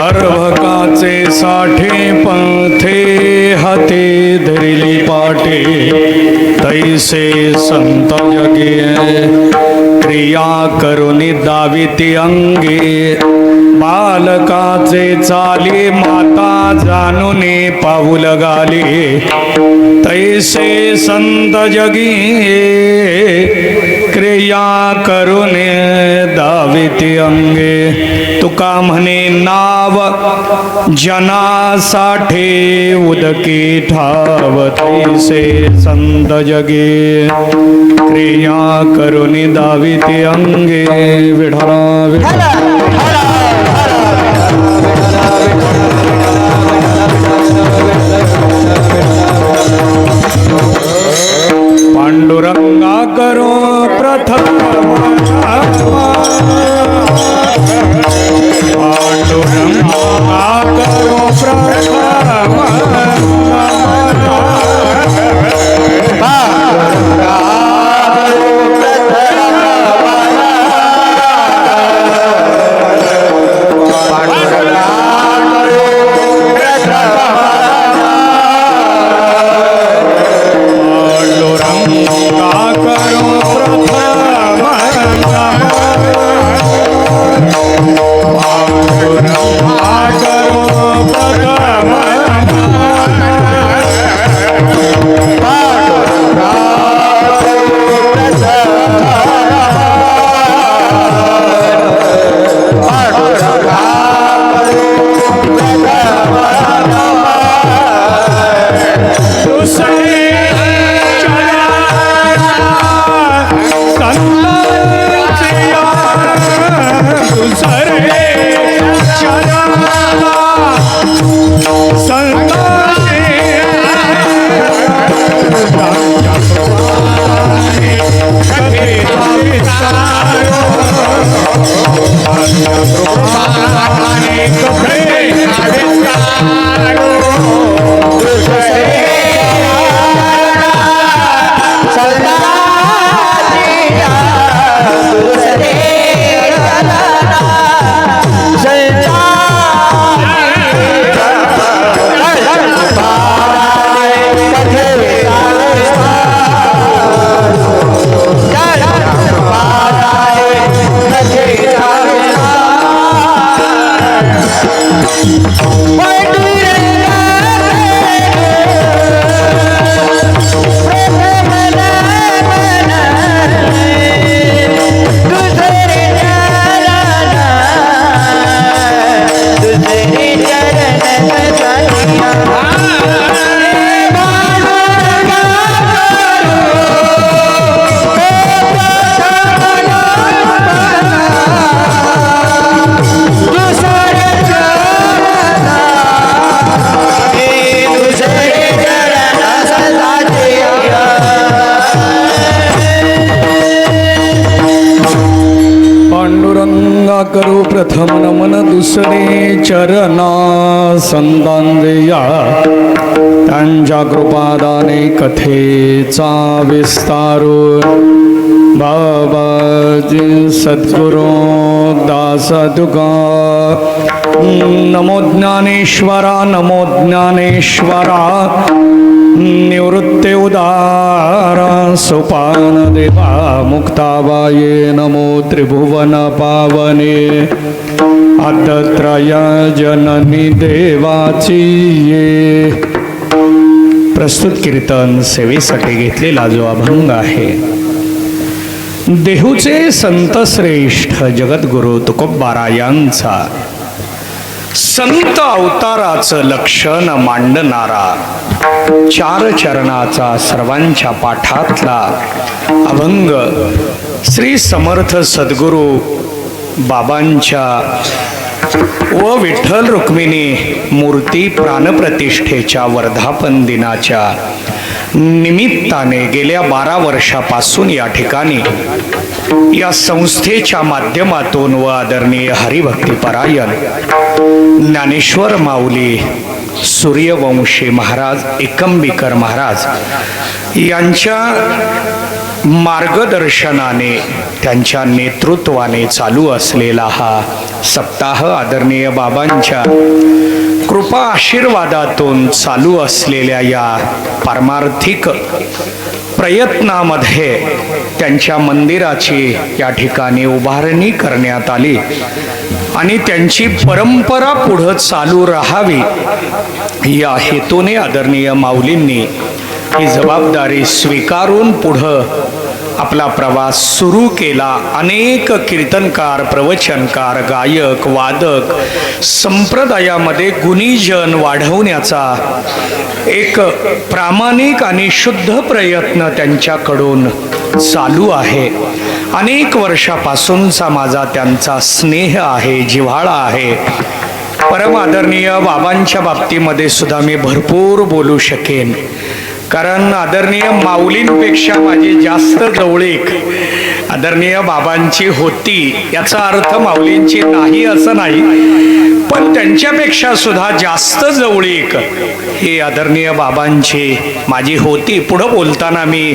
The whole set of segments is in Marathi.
अर्भकाचे साठे पंथे हाते धरिली पाटे तैसे संत जगे क्रिया करुनी दाविती अंगे बालकाचे चाली माता जानुने पाऊल गाली तैसे संत जगी क्रिया करुने दाविती अंगे तुका म्हणे नाव जनासाठी उदकी ठाव तैसे संत जगे क्रिया करुनी दाविती अंगे विढळा विढळा पांडुरंगा करो प्रथम पांडुरंगा करो प्रथम करू प्रथम नमन दुसरे चरणा संदांदेया त्यांच्या कृपादाने कथेचा विस्तारू बाबाजी सद्गुरू दास तुका नमो ज्ञानेश्वरा नमो ज्ञानेश्वरा निवृत्ते उदारा सोपान देवा मुक्ताबाये नमो त्रिभुवन पावने आद्यत्रय जननी देवाची ये. प्रस्तुत कीर्तन सेवेसाठी घेतलेला जो अभंग आहे देहूचे संत श्रेष्ठ जगद्गुरु तुकोबारा यांचा संत अवताराचं लक्षण मांडणारा चार चरणाचा सर्वांच्या पाठातला अभंग श्री समर्थ सद्गुरू बाबांच्या व विठ्ठल रुक्मिणी मूर्ती प्राणप्रतिष्ठेच्या वर्धापन दिनाच्या निमित्ताने गेल्या 12 वर्षापासून या ठिकाणी या संस्थेच्या माध्यमातून व आदरणीय हरिभक्तीपरायण ज्ञानेश्वर माऊली सूर्यवंशी महाराज एकंबीकर महाराज यांच्या मार्गदर्शनाने त्यांच्या नेतृत्वाने चालू असलेला हा सप्ताह आदरणीय बाबांच्या कृपा आशीर्वादातून चालू असलेल्या या पारमार्थिक प्रयत्नामध्ये त्यांच्या मंदिराची या ठिकाणी उभारणी करण्यात आली आणि त्यांची परंपरा पुढे चालू राहावी या हेतूने आदरणीय माऊलींनी ही जबाबदारी स्वीकारून पुढं आपला प्रवास सुरू केला. अनेक कीर्तनकार, प्रवचनकार, गायक, वादक संप्रदायामध्ये गुणीजन वाढवण्याचा एक प्रामाणिक आणि शुद्ध प्रयत्न त्यांच्याकडून चालू आहे. अनेक वर्षापासूनचा माझा त्यांचा स्नेह आहे, जिव्हाळा आहे. परम आदरणीय बाबांच्या बाबतीमध्ये सुद्धा मी भरपूर बोलू शकेन, कारण आदरणीय माऊलींपेक्षा माझी जास्त जवळीक आदरणीय बाबांची होती. याचा अर्थ माऊलींची नाही असं नाही, पण त्यांच्यापेक्षा सुद्धा जास्त जवळीक ही आदरणीय बाबांची माझी होती. पुढं बोलताना मी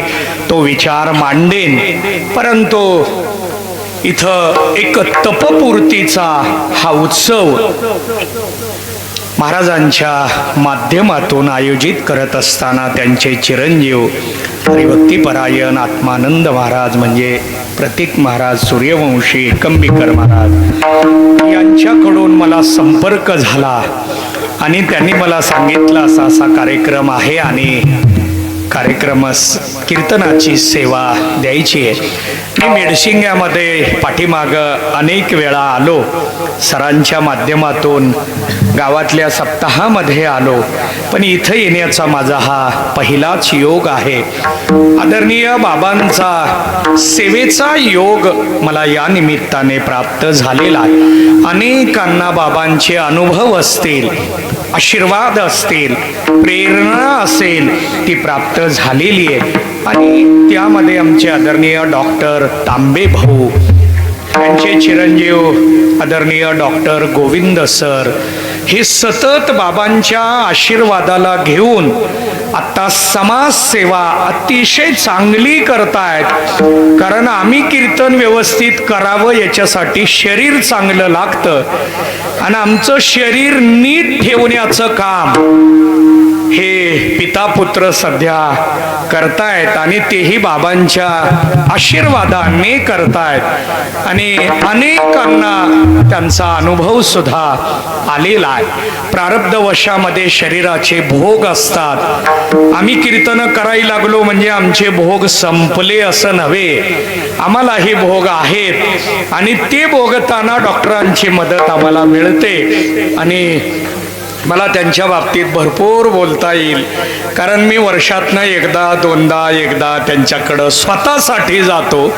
तो विचार मांडेन, परंतु इथं एक तपपूर्तीचा हा उत्सव महाराजांच्या माध्यमातून आयोजित करत असताना त्यांचे चिरंजीव हरिभक्तीपरायण आत्मानंद महाराज म्हणजे प्रतीक महाराज, सूर्यवंशी एकंबीकर महाराज यांच्याकडून मला संपर्क झाला आणि त्यांनी मला सांगितलं असा कार्यक्रम आहे आणि कार्यक्रमास कीर्तनाची सेवा द्यायची आहे. मी मेडशिंग्यामध्ये पाठीमागं अनेक वेळा आलो, सरांच्या माध्यमातून गावातल्या सप्ताहामध्ये आलो, पण इथं येण्याचा माझा हा पहिलाच योग आहे. आदरणीय बाबांचा सेवेचा योग मला या निमित्ताने प्राप्त झालेला आहे. अनेकांना बाबांचे अनुभव असतील, आशीर्वाद असतील, प्रेरणा असेल ती प्राप्त झालेली आहे आणि त्यामध्ये आमचे आदरणीय डॉक्टर तांबे भाऊ, त्यांचे चिरंजीव आदरणीय डॉक्टर गोविंद सर हे सतत बाबांच्या आशीर्वादाला घेऊन आता समाजसेवा अतिशय चांगली करतायत. कारण आम्ही कीर्तन व्यवस्थित करावं याच्यासाठी शरीर चांगलं लागतं आणि आमचं शरीर नीट ठेवण्याचं काम हे पिता पुत्र सध्या करतायत आणि तेही बाबांच्या आशीर्वादाने करतायत आणि अनेकांना त्यांचा अनुभव सुद्धा आलेला आहे. प्रारब्धवशामध्ये शरीराचे भोग असतात. आम्ही कीर्तन करायला लागलो म्हणजे आमचे भोग संपले असं नव्हे, आम्हालाही भोग आहेत आणि ते भोगताना डॉक्टरांची मदत आम्हाला मिळते आणि मला त्यांच्या बाबतीत भरपूर बोलता येईल, कारण मी वर्षातनं एकदा त्यांच्याकडं स्वतःसाठी जातो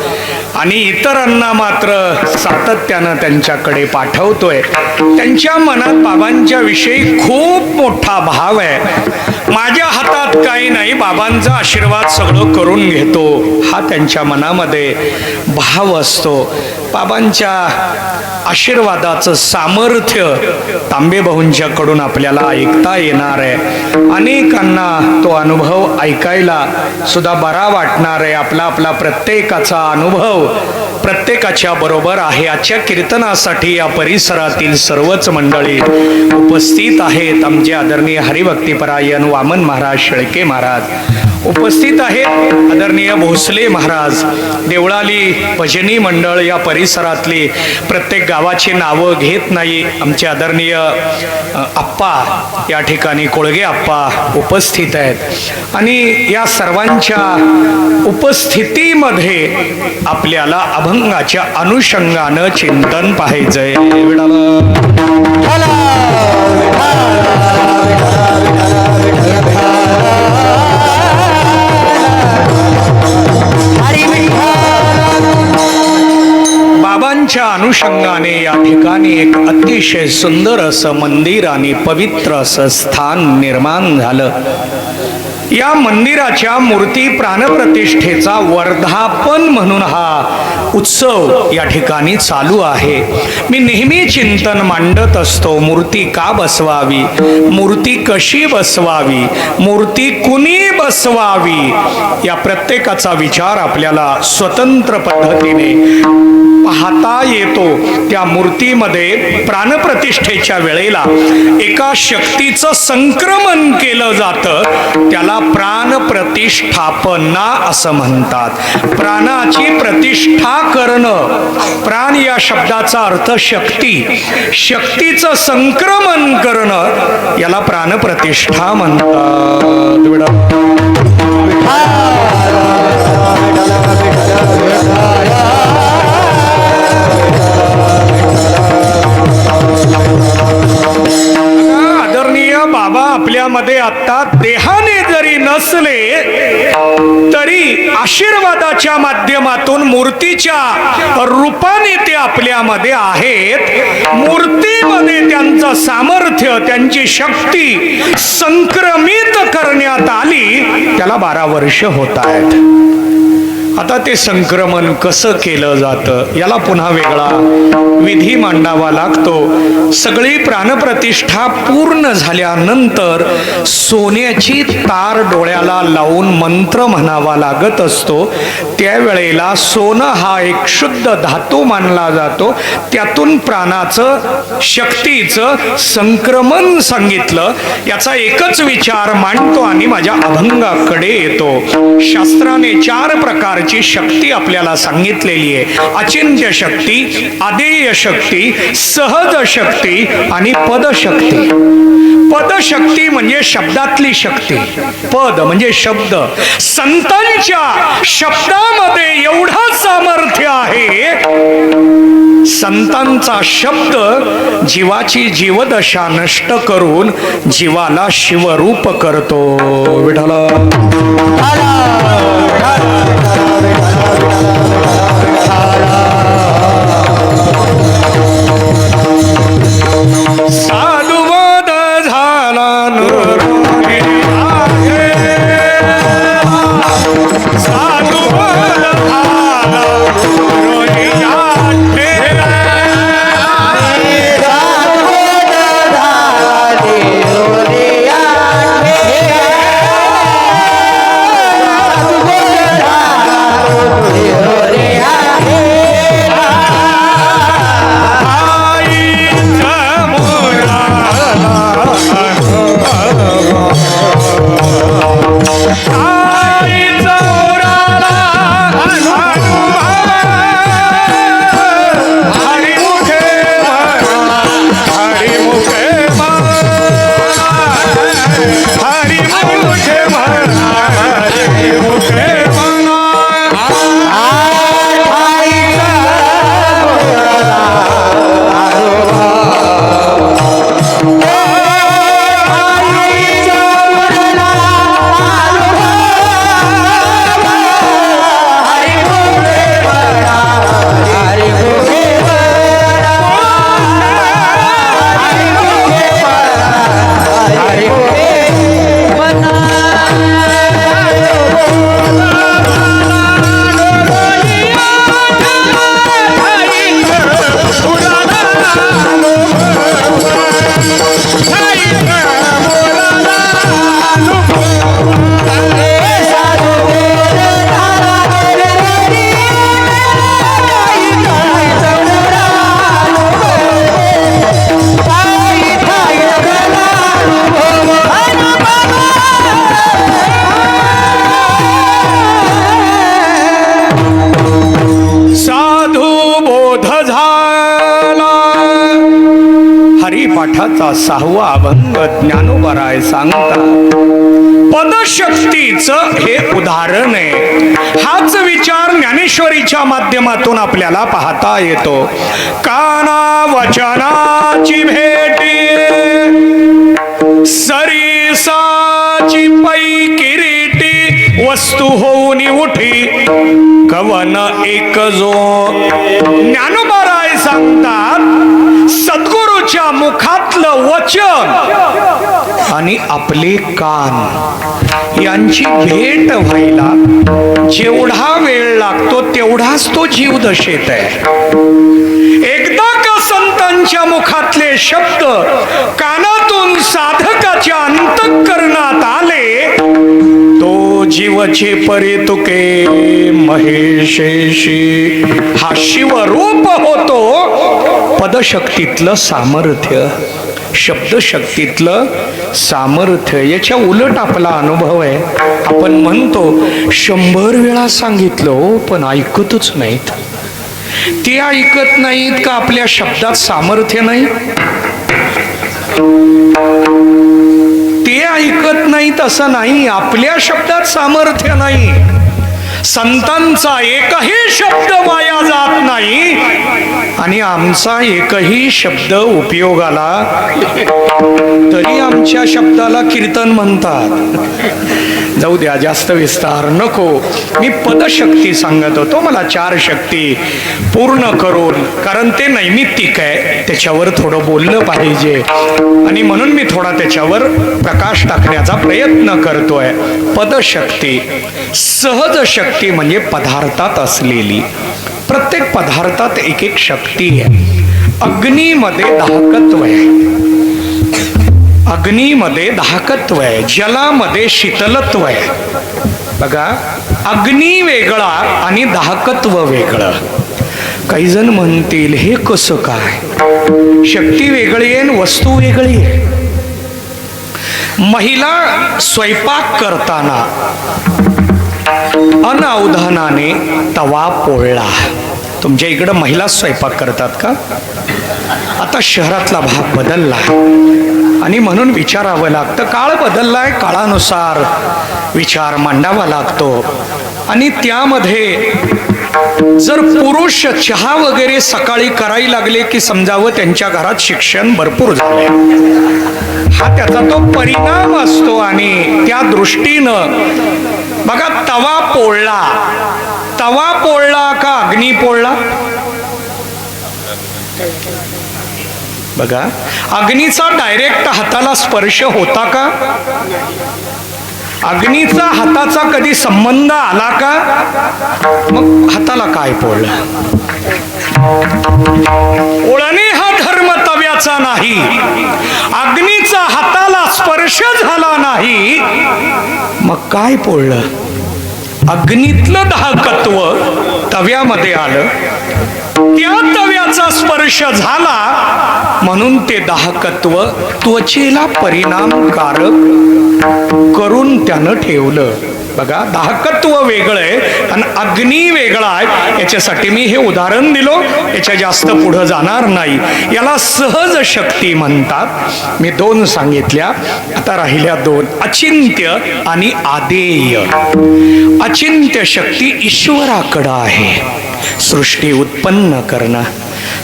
आणि इतरांना मात्र सातत्यानं त्यांच्याकडे पाठवतोय. त्यांच्या मनात बाबांच्या विषयी खूप मोठा भाव आहे. माझ्या हातात काही नाही, बाबांचा आशीर्वाद सगळं करून घेतो हा त्यांच्या मनामध्ये भाव असतो. बाबांच्या आशीर्वादाचं सामर्थ्य तांबे भाऊंच्याकडून आपल्याला ऐकता येणार आहे. अनेकांना तो अनुभव ऐकायला सुद्धा बरा वाटणार आहे. आपला प्रत्येकाचा अनुभव प्रत्येकाच्या बरोबर आहे. आजच्या कीर्तनासाठी या परिसरातील सर्वच मंडळी उपस्थित आहेत. आमचे आदरणीय हरिभक्तीपरायण वामन महाराज शेळके महाराज उपस्थित आहेत. आदरणीय भोसले महाराज, देवळाली भजनी मंडळ या परिसरातली प्रत्येक गावाची नावं घेत नाही. आमचे आदरणीय आप्पा या ठिकाणी कोळगे आप्पा उपस्थित आहेत आणि या सर्वांच्या उपस्थितीमध्ये आपल्याला अभंगाच्या अनुषंगानं चिंतन पाहायचंय. बाबांच्या अनुषंगाने या ठिकाणी एक अतिशय सुंदर असं मंदिर आणि पवित्र असं स्थान निर्माण झालं. या मंदिराच्या मूर्ती प्राणप्रतिष्ठेचा वर्धापन म्हणून हा उत्सव या ठिकाणी चालू आहे. मी नेहमी चिंतन मांडत असतो, मूर्ती का बसवावी, मूर्ती कशी बसवावी, मूर्ती कुणी बसवावी, या प्रत्येकाचा विचार आपल्याला स्वतंत्र पद्धतीने पाहता येतो. त्या मूर्तीमध्ये प्राणप्रतिष्ठेच्या वेळेला एका शक्तीचं संक्रमण केलं जातं, त्याला प्राणप्रतिष्ठापना असं म्हणतात. प्राणाची प्रतिष्ठा करणं, प्राण या शब्दाचा अर्थ शक्ती, शक्तीचं संक्रमण करणं, याला प्राणप्रतिष्ठा म्हणतात. आदरणीय बाबा आपल्यामध्ये आता देहाने जरी नसले तरी आशीर्वादाच्या माध्यमातून मूर्तीच्या रूपाने ते आपल्यामध्ये आहेत. मूर्तीमध्ये त्यांचं सामर्थ्य, त्यांची शक्ती संक्रमित करण्यात आली, त्याला 12 वर्ष होत आहेत. आता ते संक्रमण कसं केलं जातं, याला पुन्हा वेगळा विधी मांडावा लागतो. सगळी प्राणप्रतिष्ठा पूर्ण झाल्यानंतर सोन्याची तार डोळ्याला लावून मंत्र म्हणावा लागत असतो. त्यावेळेला सोनं हा एक शुद्ध धातू मानला जातो. त्यातून प्राणाचं, शक्तीचं संक्रमण सांगितलं. याचा एकच विचार मांडतो आणि माझ्या अभंगाकडे येतो. शास्त्राने 4 प्रकारची शक्ती आपल्याला सांगितलेली आहे. अचिंत्य शक्ती, आदेय शक्ती, सहज शक्ती आणि पदशक्ती. पदशक्ती म्हणजे शब्दातली शक्ती, पद म्हणजे शब्द. संतांच्या शब्दामध्ये एवढं सामर्थ्य आहे, संतांचा शब्द जीवाची जीवदशा नष्ट करून जीवाला शिवरूप करतो. विठ्ठला साधुवाद झाला नरोनी आहे, साधुवाद झाला नरोनी आहे, पाठाचा 6वा अभंग ज्ञानोबाराय सांगतात. पदशक्तीचं हे उदाहरण आहे. हाच विचार ज्ञानेश्वरीच्या माध्यमातून आपल्याला पाहता येतो. काना वचनाची भेटी, सरीसाची पै किरीटी, वस्तू होऊन उठी कवन एक जो. ज्ञानोबाराय सांगतात सद्गुरूच्या मुखातलं वचन आणि आपले कान यांची भेट व्हायला जेवढा वेळ लागतो तेवढाच तो जीव दशेत आहे. एकदा का संतांच्या मुखातले शब्द कानातून साधकाच्या अंतःकरणात आले, तो जीवचे परे तुके महेशेशी हा शिवरूप होतो. पदशक्तीतलं सामर्थ्य, शब्दशक्तीतलं सामर्थ्य याच्या उलट आपला अनुभव आहे. आपण म्हणतो 100 वेळा सांगितलं हो, पण ऐकतच नाहीत. ते ऐकत नाहीत का आपल्या शब्दात सामर्थ्य नाही? ते ऐकत नाहीत असं नाही, आपल्या शब्दात सामर्थ्य नाही. संतांचा एकही शब्द वाया जात नाही आणि आमचा एकही शब्द उपयोगाला, तरी आमच्या शब्दाला कीर्तन म्हणतात. जाऊ द्या, जास्त विस्तार नको. मी पदशक्ती सांगत होतो. मला 4 शक्ती पूर्ण करून, कारण ते नैमित्तिक आहे, त्याच्यावर थोडं बोललं पाहिजे आणि म्हणून मी थोडा त्याच्यावर प्रकाश टाकण्याचा प्रयत्न करतोय. पदशक्ती, सहज शक्ती म्हणजे पदार्थात असलेली. प्रत्येक पदार्थात एक एक शक्ती आहे. अग्नीमध्ये दाहकत्व आहे, अग्नीमध्ये दाहकत्व आहे. जलामध्ये शीतलत्व आहे. बघा, अग्नी वेगळा आणि दाहकत्व वेगळं. काही जण म्हणतील हे कसं काय, शक्ती वेगळी आहे वस्तू वेगळी आहे. महिला स्वयंपाक करताना अनवधानाने तवा पोळला. तुमच्या इकडं महिला स्वयंपाक करतात का? आता शहरातला भाग बदलला आणि म्हणून विचारावं लागतं. काळ बदललाय, काळानुसार विचार मांडावा लागतो. आणि त्यामध्ये जर पुरुष चहा वगैरे सकाळी करायला लागले की समजावं त्यांच्या घरात शिक्षण भरपूर झालंय. हा त्याचा तो परिणाम असतो. आणि त्या दृष्टीनं बघा, तवा पोळला, तवा पोळला का अग्नी पोळला? बघा, अग्नीचा डायरेक्ट हाताला स्पर्श होता का? अग्नीचा हाताचा कधी संबंध आला का? मग हाताला काय पोळलं? ओळणे हा धर्म तव्याचा नाही, अग्नीचा हाताला स्पर्श झाला नाही, मग काय पोळलं? अग्नीतलं दाहकत्व तव्यामध्ये आलं, त्या तव्याचा स्पर्श झाला म्हणून ते दाहकत्व त्वचेला परिणामकारक करून त्यानं ठेवलं. बघा, दाहकत्व वेगळं आहे आणि अग्नी वेगळा आहे. याच्यासाठी मी हे उदाहरण दिलो, याच्या जास्त पुढे जाणार नाही. याला सहज शक्ती म्हणतात. मी 2 सांगितल्या, आता राहिल्या 2. अचिंत्य आणि आदेय. अचिंत्य शक्ती ईश्वराकडं आहे. सृष्टी उत्पन्न करणं,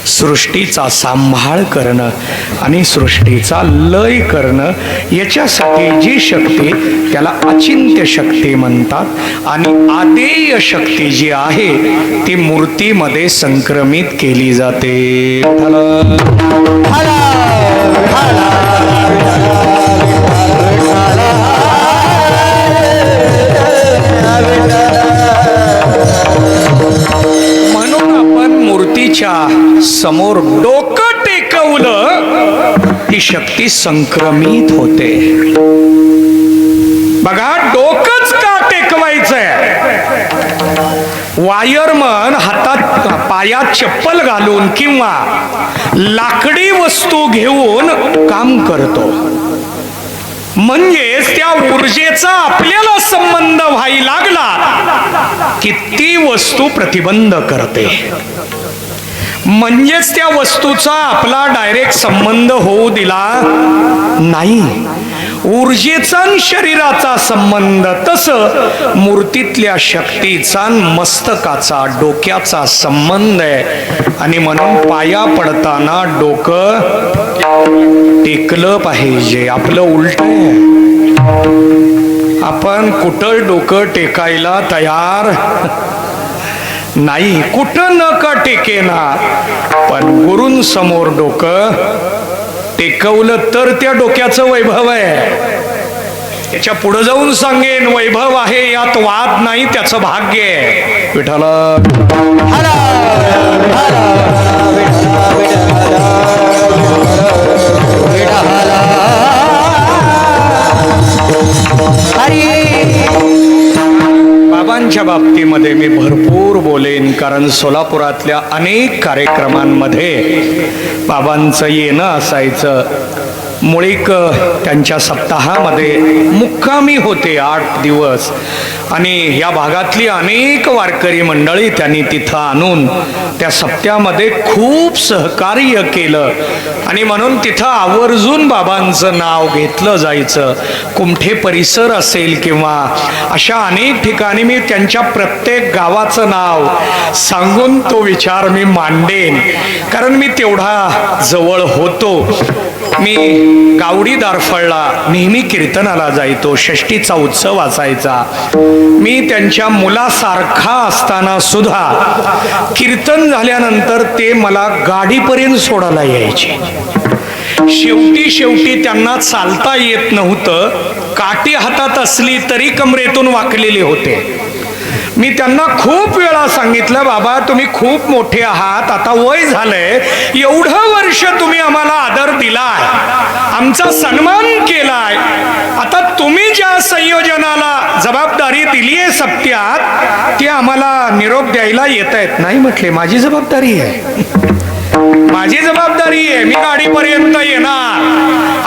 सृष्टीचा सांभाळ करणं आणि सृष्टीचा लय करणं, याच्यासाठी जी शक्ती त्याला अचिंत्य शक्ती म्हणतात. आणि आदेय शक्ती जी आहे ती मूर्तीमध्ये संक्रमित केली जाते. म्हणून आपण मूर्तीच्या समोर डोकं टेकवलं ती शक्ती संक्रमित होते. बघा, डोकंच का टेकवायचंय? वायरमन हातात पायात चप्पल घालून किंवा लाकडी वस्तू घेऊन काम करतो. म्हणजेच त्या ऊर्जेचा आपल्याला संबंध व्हायला लागला की ती वस्तू प्रतिबंध करते. म्हणजेच त्या वस्तूचा आपला डायरेक्ट संबंध होऊ दिला नाही. ऊर्जेचा शरीराचा संबंध, तसं मूर्तीतल्या शक्तीचा मस्तकाचा, डोक्याचा संबंध आहे. आणि म्हणून पाया पडताना डोकं टेकलं पाहिजे. आपलं उलट आहे, आपण कुठं डोकं टेकायला तयार नाही कुठं नका टेकेना, पण गुरूंसमोर डोकं टेकवलं तर त्या डोक्याचं वैभव आहे. त्याच्या पुढे जाऊन सांगेन वैभव आहे यात वाद नाही, त्याचं भाग्य आहे. विठ्ठला बाबांच्या बाबतीमध्ये मी भरपूर बोलेन, कारण सोलापुरातल्या अनेक कार्यक्रमांमध्ये बाबांचं येणं असायचं. मुळीक त्यांच्या सप्ताहामध्ये मुक्कामी होते 8 दिवस, आणि या भागातली अनेक वारकरी मंडळी त्यांनी तिथं आणून त्या सप्त्यामध्ये खूप सहकार्य केलं, आणि म्हणून तिथं आवर्जून बाबांचं नाव घेतलं जायचं. कुमठे परिसर असेल किंवा अशा अनेक ठिकाणी मी त्यांच्या प्रत्येक गावाचं नाव सांगून तो विचार मी मांडेन, कारण मी तेवढा जवळ होतो. मी गावडी दारफळला नेहमी कीर्तनाला जायचो, षष्टीचा उत्सव असायचा. मी त्यांच्या मुलासारखा असताना सुद्धा कीर्तन झाल्यानंतर ते मला गाडीपर्यंत सोडायला यायचे. शेवटी त्यांना चालता येत नव्हतं, काठी हातात असली तरी कमरेतून वाकलेले होते. मी त्यांना खूप वेळा सांगितलं, बाबा तुम्ही खूप मोठे आहात, आता वय झालंय, एवढं वर्ष तुम्ही आम्हाला आदर दिलाय, आमचा सन्मान केलाय, आता तुम्ही ज्या संयोजनाला जबाबदारी दिली आहे सप्त्यात, ती आम्हाला निरोप द्यायला येत आहेत. नाही म्हटले, माझी जबाबदारी आहे, माझी जबाबदारी आहे, मी गाडीपर्यंत येणार.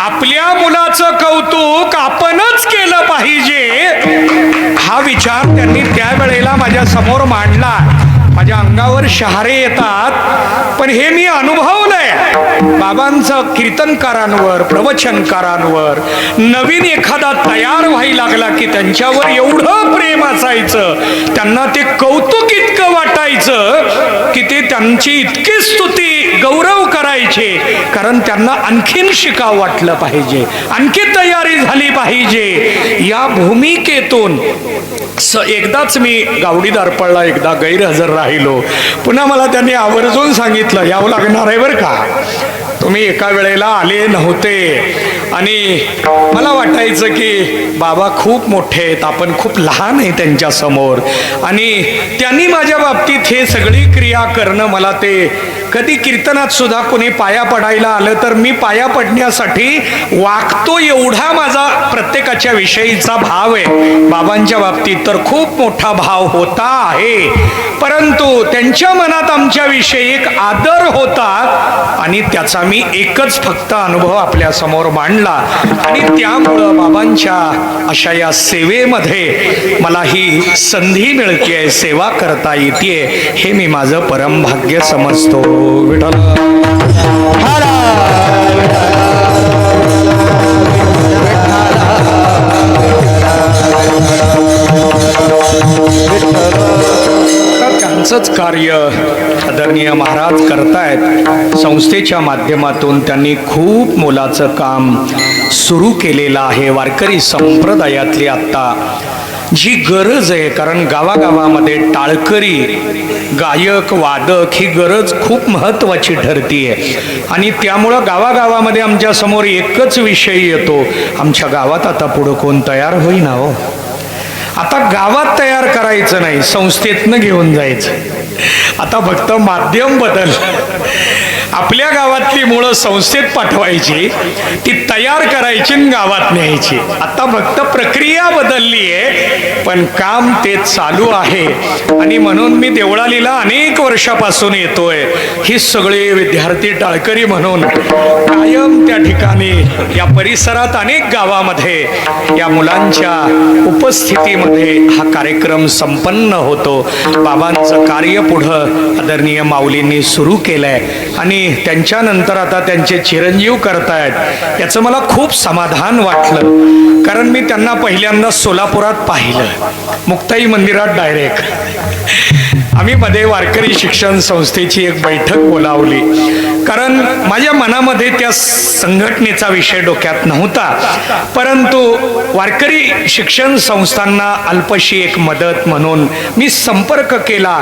आपल्या मुलाचं कौतुक आपणच केलं पाहिजे, हा विचार त्यांनी त्यावेळेला माझ्या समोर मांडला. माझ्या अंगावर शहारे येतात, पण हे मी अनुभवलंय. बाबांचं कीर्तनकारांवर, प्रवचनकारांवर नवीन एखादा तयार व्हायला लागला की त्यांच्यावर एवढं प्रेम असायचं, त्यांना ते कौतुक इतकं वाटायचं की ते त्यांची इतकी स्तुती गौरव करायचे, कारण त्यांना आणखीन शिकाव वाटलं पाहिजे, आणखी तयारी झाली पाहिजे. या भूमिकेतून एकदाच मी गावडी दारपळला एकदा गैरहजर राहिलो. पुन्हा मला त्यांनी आवर्जून सांगितलं, यावं लागणार आहे बरं का, तुम्ही एका वेळेला आले नव्हते. आणि मला वाटायचं की बाबा खूप मोठे आहेत, आपण खूप लहान आहे त्यांच्या समोर. आणि त्यांनी माझ्या बाबतीत हे सगळी क्रिया करणं, मला ते कधी कीर्तनात सुद्धा कोणी पाया पडायला आलं तर मी पाया पडण्यासाठी वागतो, एवढा माझा प्रत्येकाच्या विषयीचा भाव आहे. बाबांच्या बाबतीत तर खूप मोठा भाव होता आहे, परंतु त्यांच्या मनात आमच्या विषयी एक आदर होता, आणि त्याचा मी एकच फक्त अनुभव आपल्या समोर मांडला. आणि त्यामुळं बाबांच्या अशा या सेवेमध्ये मला ही संधी मिळते, सेवा करता येते, हे मी माझं परमभाग्य समजतो. विठ्ठल त्यांचंच कार्य आदरणीय महाराज करतायत. संस्थेच्या माध्यमातून त्यांनी खूप मोलाचं काम सुरू केलेलं आहे. वारकरी संप्रदायातली आत्ता जी गरज आहे, कारण गावागावामध्ये टाळकरी गायक वादक ही गरज खूप महत्त्वाची ठरतीये, आणि त्यामुळं गावागावामध्ये आमच्या समोर एकच विषय येतो, आमच्या गावात आता पुढं कोण तयार होईना हो. आता गावात तयार करायचं नाही, संस्थेतनं घेऊन जायचं. आता फक्त माध्यम बदल, आपल्या गावातली मुळं संस्थेत पाठवायची, ती तयार करायची आणि गावात न्यायची. आता फक्त प्रक्रिया बदलली आहे, पण काम ते चालू आहे. आणि म्हणून मी देवळालीला अनेक वर्षापासून येतोय. ही सगळे विद्यार्थी टाळकरी म्हणून कायम त्या ठिकाणी या परिसरात अनेक गावामध्ये या मुलांच्या उपस्थितीमध्ये हा कार्यक्रम संपन्न होतो. बाबांचं कार्य पुढं आदरणीय माऊलींनी सुरू केलंय, आणि त्यांच्यानंतर आता त्यांचे चिरंजीव करतायत, याचं मला खूप समाधान वाटलं. कारण मी त्यांना पहिल्यांदा सोलापुरात पाहिलं, मुक्ताई मंदिरात डायरेक्ट. आम्ही मध्ये वारकरी शिक्षण संस्थेची एक बैठक बोलावली, कारण माझ्या मनामध्ये त्या संघटनेचा विषय डोक्यात नव्हता, परंतु वारकरी शिक्षण संस्थांना अल्पशी एक मदत म्हणून मी संपर्क केला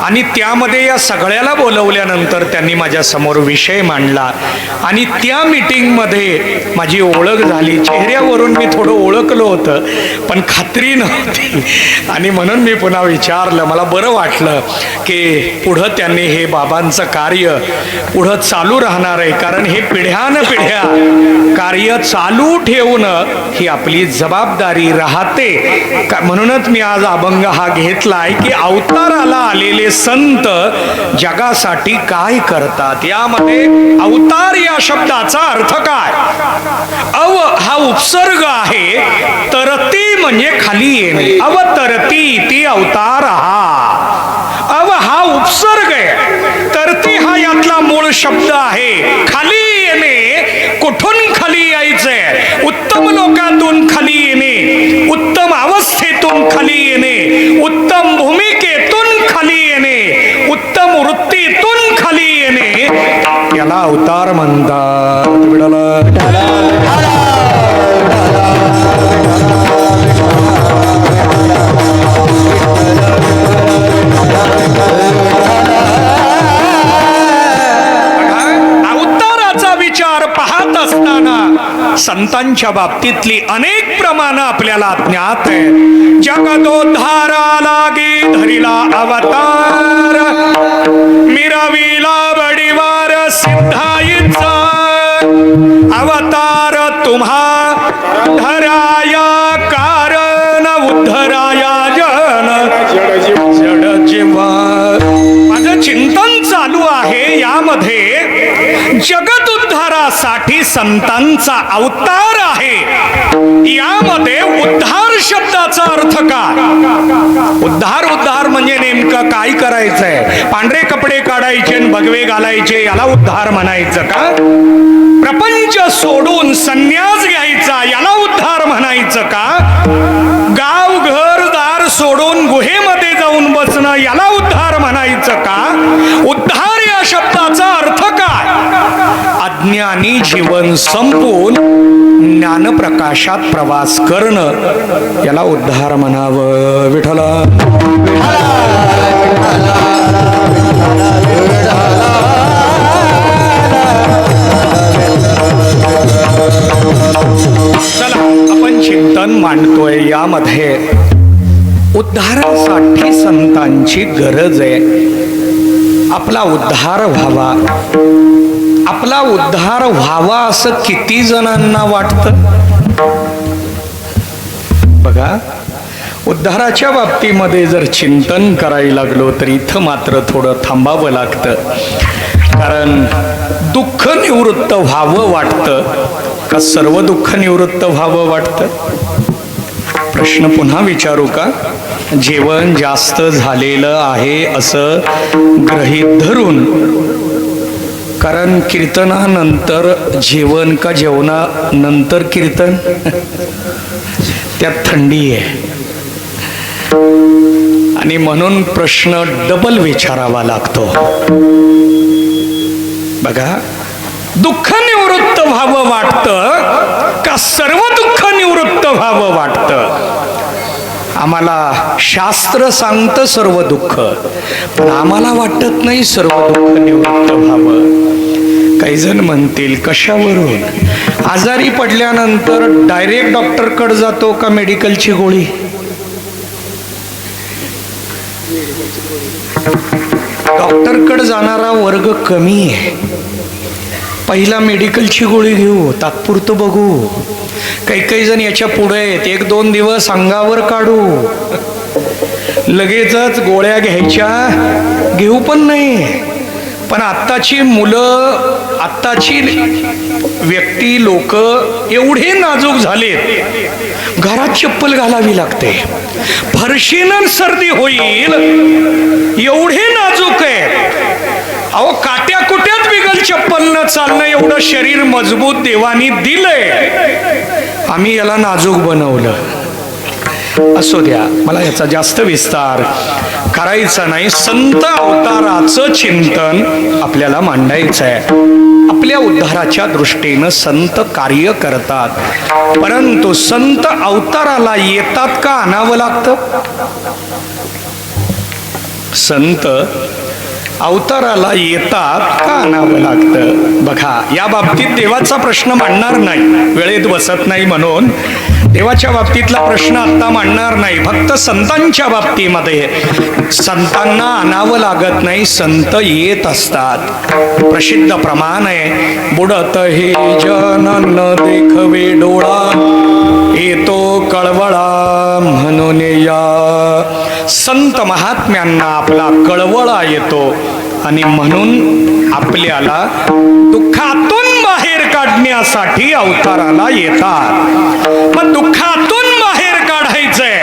आणि त्यामध्ये या सगळ्याला बोलवल्यानंतर त्यांनी माझ्या समोर विषय मांडला आणि त्या मीटिंगमध्ये माझी ओळख झाली. चेहऱ्यावरून मी थोडं ओळखलं होतं पण खात्री नव्हती आणि म्हणून मी पुन्हा विचारलं. मला बरं वाटलं की पुढं त्यांनी हे बाबांचं कार्य पुढं चालू राहणार आहे, कारण हे पिढ्यानपिढ्या कार्य चालू ठेवणं ही आपली जबाबदारी राहते. म्हणूनच मी आज अभंग हा घेतलाय की अवताराला आलेले संत जगासाठी काय करतात. यामध्ये अवतार या शब्दाचा अर्थ काय? अव हा उपसर्ग आहे, तरती म्हणजे खाली येणे. अवतरती ती अवतार हा. अव हा उपसर्ग आहे, तरती हा यातला मूळ शब्द आहे. खाली येणे, कुठून खाली यायचंय? उत्तम लोकातून खाली येणे, उत्तम अवस्थेतून खाली येणे, उत्तम भूमिकेतून खाली येणे, उत्तम वृत्तीतून खाली येणे, याला अवतार म्हणतात. अवताराचा विचार पाहत असताना संतांच्या बाबतीतली अनेक प्रमाण आपल्याला ज्ञात आहे. जगदोद्धारा लागी धरिला अवतार, मिरविला बडीवार सिद्धाईचा. अवतार तुम्हा धराया कारण, उद्धराया जड जीवा. माझं चिंतन चालू आहे, यामध्ये जगत उद्धारासाठी संतांचा अवतार आहे. यामध्ये उद्धार शब्दाचा अर्थ काय? उद्धार उद्धार म्हणजे नेमकं काय करायचंय? पांढरे कपडे काढायचे आणि भगवे घालायचे, याला उद्धार म्हणायचं का? प्रपंच सोडून संन्यास घ्यायचा, याला उद्धार म्हणायचं का? गाव घरदार सोडून गुहेमध्ये जाऊन बसणं, याला उद्धार म्हणायचं का? उद्धार या शब्दाचा अर्थ काय? अज्ञानी जीवन संपून ज्ञानप्रकाशात प्रवास करणं, याला उद्धार म्हणावं. विठ्ठला चला आपण चिंतन मांडतोय. यामध्ये उद्धारासाठी संतांची गरज आहे. आपला उद्धार व्हावा, आपला उद्धार व्हावा असं किती जणांना वाटतं? बघा, उद्धाराच्या बाबतीमध्ये जर चिंतन करायला लागलो तर इथं मात्र थोडं थांबावं लागतं, कारण दुःख निवृत्त व्हावं वाटतं का सर्व दुःख निवृत्त व्हावं वाटतं? प्रश्न पुन्हा विचारू का? जेवण जास्त झालेलं आहे असं गृहीत धरून, कारण कीर्तनानंतर जेवण का जेवणानंतर कीर्तन? त्यात थंडी आहे आणि म्हणून प्रश्न डबल विचारावा लागतो. बघा, दुःख निवृत्त व्हावं वाटतं का सर्व दुःख निवृत्त व्हावं वाटतं? आम्हाला शास्त्र सांगतं सर्व दुःख, पण आम्हाला वाटत नाही सर्व दुःख निवृत्त व्हावं. काही जण म्हणतील कशावरून? आजारी पडल्यानंतर डायरेक्ट डॉक्टरकडे जातो का मेडिकलची गोळी? डॉक्टरकडे जाणारा वर्ग कमी आहे. पहिला मेडिकलची गोळी घेऊ, तात्पुरतं बघू. काही जण याच्या पुढे आहेत, 1-2 दिवस अंगावर काढू, लगेचच गोळ्या घ्यायच्या घेऊ पण नाही. पण आत्ताची मुलं, आत्ताची व्यक्ती, लोक एवढे नाजूक झालेत, घरात चप्पल घालावी लागते, फरशीनं सर्दी होईल एवढे नाजूक आहे. अहो, काट्या कुट्यात बिगल चप्पल न चालणं एवढं शरीर मजबूत देवानी दिलंय, आम्ही याला नाजूक बनवलं. असू द्या, मला याचा जास्त विस्तार करायचा नाही. संत अवताराचं चिंतन आपल्याला मांडायचं आहे. आपल्या उद्धाराच्या दृष्टीनं संत कार्य करतात, परंतु संत अवताराला येतात का आणावं लागतं? संत अवताराला येतात का आणावं लागतं? बघा, या बाबतीत देवाचा प्रश्न मांडणार नाही, वेळेत बसत नाही म्हणून देवाच्या बाबतीतला प्रश्न आता मांडणार नाही. फक्त संतांच्या बाबतीमध्ये संतांना आणावं लागत नाही, संत येत असतात. प्रसिद्ध प्रमाण आहे, बुडत हे जन न देखवे डोळा, येतो कळवळा म्हणून या. संत महात्म्यांना आपला कळवळा येतो आणि म्हणून आपल्याला दुःखातून बाहेर काढण्यासाठी अवताराला येतात. मग दुःखातून बाहेर काढायचंय,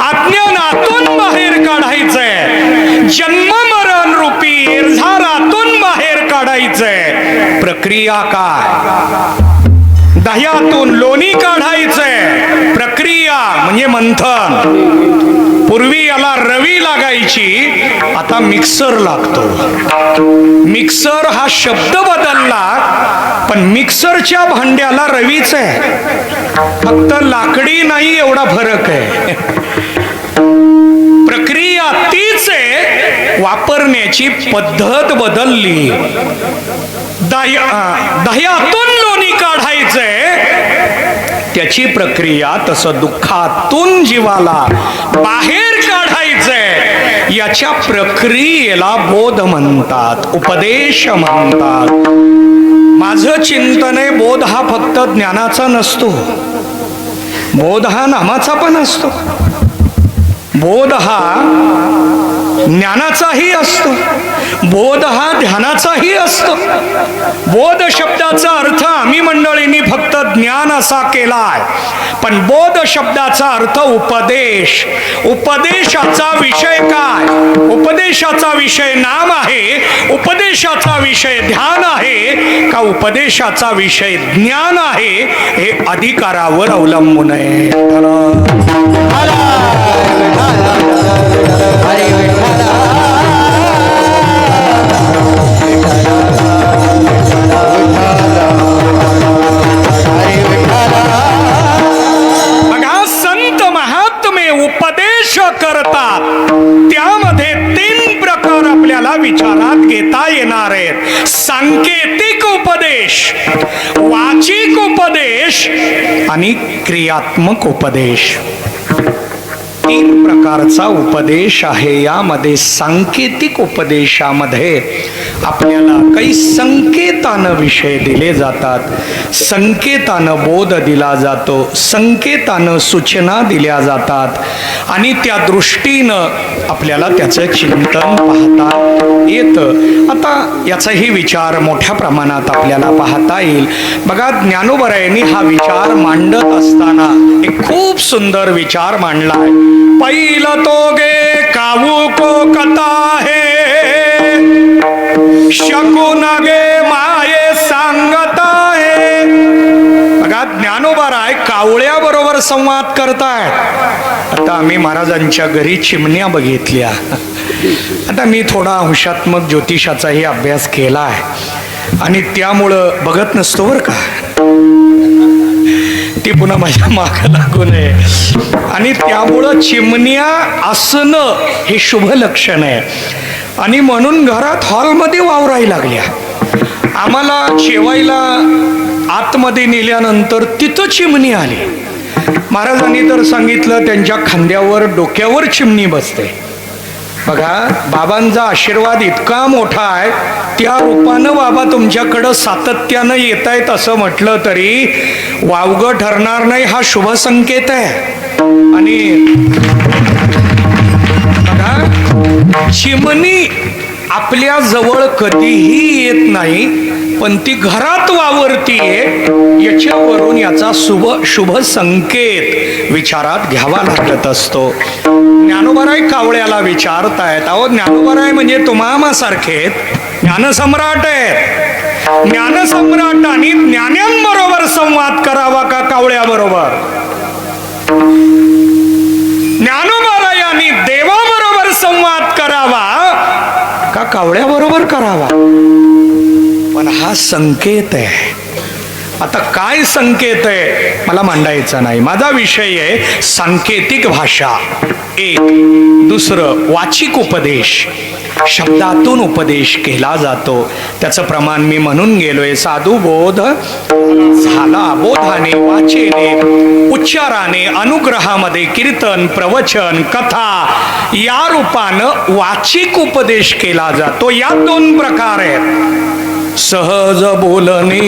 अज्ञानातून बाहेर काढायचंय, जन्म मरण रूपी इरझारातून बाहेर काढायचंय. प्रक्रिया काय? दह्यातून लोणी काढायचंय. प्रक्रिया म्हणजे मंथन. पूर्वी याला रवी लागायची, आता मिक्सर लागतो. मिक्सर हा शब्द बदलला, पण मिक्सरच्या भांड्याला रवीच आहे, फक्त लाकडी नाही एवढा फरक आहे. प्रक्रिया तीच आहे, वापरण्याची पद्धत बदलली. दह्यातून लोणी काढायचंय, त्याची प्रक्रिया तसं दुःखातून जीवाला बाहेर काढायचंय, याच्या प्रक्रियेला बोध म्हणतात, उपदेश म्हणतात. माझं चिंतन आहे, बोध हा फक्त ज्ञानाचा नसतो, बोध हा नामाचा पण असतो. बोध हा ज्ञानाचाही असतो, बोध हा ध्यानाचाही असतो. बोध शब्दाचा अर्थ आम्ही मंडळींनी फक्त ज्ञान असा केलाय, पण बोध शब्दाचा अर्थ उपदेश. उपदेशाचा विषय काय? उपदेशाचा विषय नाम आहे, उपदेशाचा विषय ध्यान आहे का उपदेशाचा विषय ज्ञान आहे, हे अधिकारावर अवलंबून आहे. बघा, संत महात्मे उपदेश करतात, त्यामध्ये 3 प्रकार आपल्याला विचारात घेता येणार आहेत. सांकेतिक उपदेश, वाचिक उपदेश आणि क्रियात्मक उपदेश. 3 प्रकारचा उपदेश आहे. यामध्ये सांकेतिक उपदेशामध्ये आपल्याला काही संकेतानं विषय दिले जातात, संकेतानं बोध दिला जातो, संकेतानं सूचना दिल्या जातात आणि त्या दृष्टीनं आपल्याला त्याचं चिंतन पाहता येतं. आता याचाही विचार मोठ्या प्रमाणात आपल्याला पाहता येईल. बघा, ज्ञानोबरायांनी हा विचार मांडत असताना एक खूप सुंदर विचार मांडलाय. पहिलं तो गे कावू को कथा है, शकून गे माये सांगत आहे. बघा, ज्ञानोबराय कावळ्या बरोबर संवाद करतायत. आता आम्ही महाराजांच्या घरी चिमण्या बघितल्या. आता मी थोडा अंशात्मक ज्योतिषाचाही अभ्यास केलाय आणि त्यामुळं बघत नसतो बरं का, ती पुन्हा माझ्या मागं लागू नये. आणि त्यामुळं चिमण्या असणं हे शुभ लक्षण आहे. आणि म्हणून घरात हॉलमध्ये वावरायला लागल्या. आम्हाला जेवायला आतमध्ये नेल्यानंतर तिथं चिमणी आली. महाराजांनी तर सांगितलं त्यांच्या खांद्यावर डोक्यावर चिमणी बसते. बघा, बाबांचा आशीर्वाद इतका मोठा आहे, त्या रूपानं बाबा तुमच्याकडं सातत्यानं येत आहेत असं म्हटलं तरी वावगं ठरणार नाही. हा शुभ संकेत आहे. आणि बघा, चिमणी आपल्या जवळ कधीही येत नाही, पण ती घरात वावरतीये, याच्यावरून याचा शुभ संकेत विचारात घ्यावा लागत असतो. ज्ञानोबराय कावळ्याला विचारतायत, अहो ज्ञानोबराय म्हणजे तुम्हामासारखे ज्ञानसम्राट आहेत, ज्ञानसम्राटांनी ज्ञान्यांबरोबर संवाद करावा का कावळ्याबरोबर? कावळ्याबरोबर करावा, पण हा संकेत आहे. आता काय संकेत आहे मला मांडायचा नाही. माझा विषय आहे सांकेतिक भाषा एक. दुसरं वाचिक उपदेश, शब्दातून उपदेश केला जातो. त्याचं प्रमाण मी म्हणून गेलोय. साधू बोध झाला, बोधाने, वाचेने, उच्चाराने, अनुग्रहामध्ये कीर्तन, प्रवचन, कथा या रूपानं वाचिक उपदेश केला जातो. या दोन प्रकार आहेत. सहज बोलणे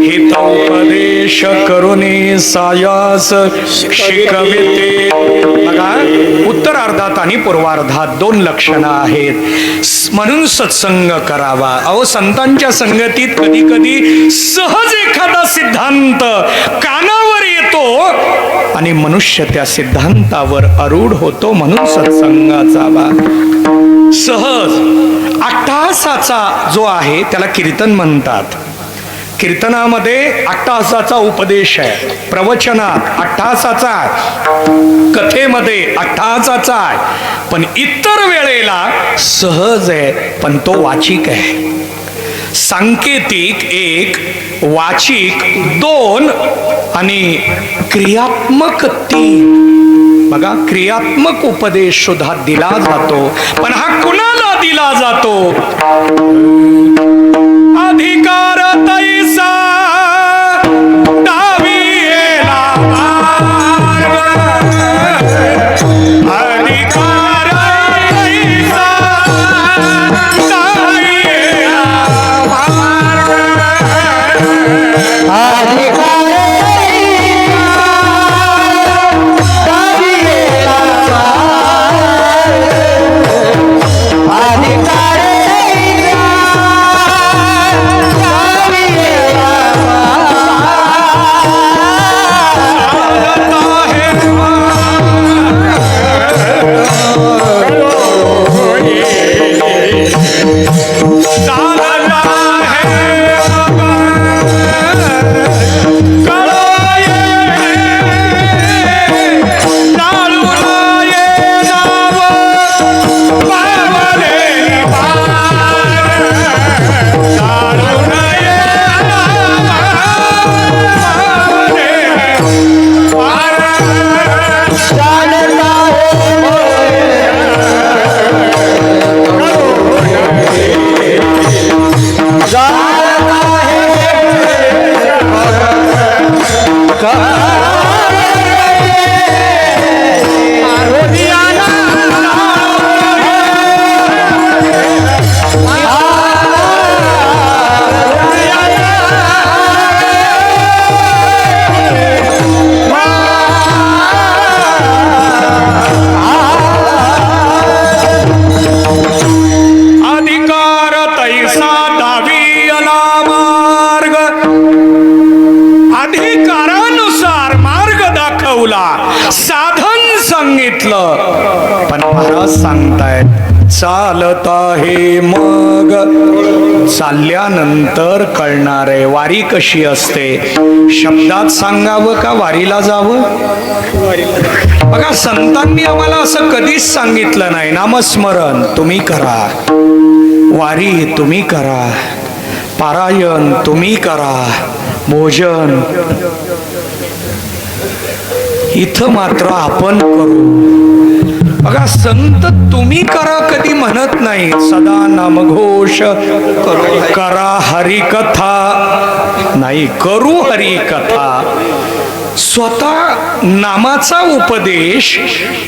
हितोपदेश करुणे सायास शिकविते. बघा, उत्तरार्धात आणि पूर्वार्धात दोन लक्षणं आहेत. म्हणून सत्संग करावा. अहो, संतांच्या संगतीत कधी कधी सहज एखादा सिद्धांत कानावर येतो आणि मनुष्य त्या सिद्धांतावर आरूढ होतो. म्हणून सत्संगाचा वा सहज अट्टहासाचा जो आहे त्याला कीर्तन म्हणतात. कीर्तनामध्ये अट्टहासाचा उपदेश आहे, प्रवचनात अट्टहासाचा आहे, कथेमध्ये अट्टहासाचा आहे, पण इतर वेळेला सहज आहे, पण तो वाचिक आहे. सांकेतिक एक, वाचिक दोन आणि क्रियात्मक तीन. बघा, क्रियात्मक उपदेश सुद्धा दिला जातो, पण हा कुणाला दिला जातो? अधिकार तैसा डावीला मार्ग, अधिकार तैसा डावीला मार्ग, अधिकार साधन सांगितलं, पण महाराज सांगतायत चालत आहे मग चालल्यानंतर कळणार आहे. वारी कशी असते? शब्दात सांगावं का वारीला जावं? बघा, संतांनी आम्हाला असं कधीच सांगितलं नाही. नामस्मरण तुम्ही करा, वारी तुम्ही करा, पारायण तुम्ही करा, भोजन इथं मात्र आपण करू. बघा, संत तुम्ही करा कधी म्हणत नाही. सदा नामघोष करा, हरिकथा नाही, करू हरिकथा. स्वतः नामाचा उपदेश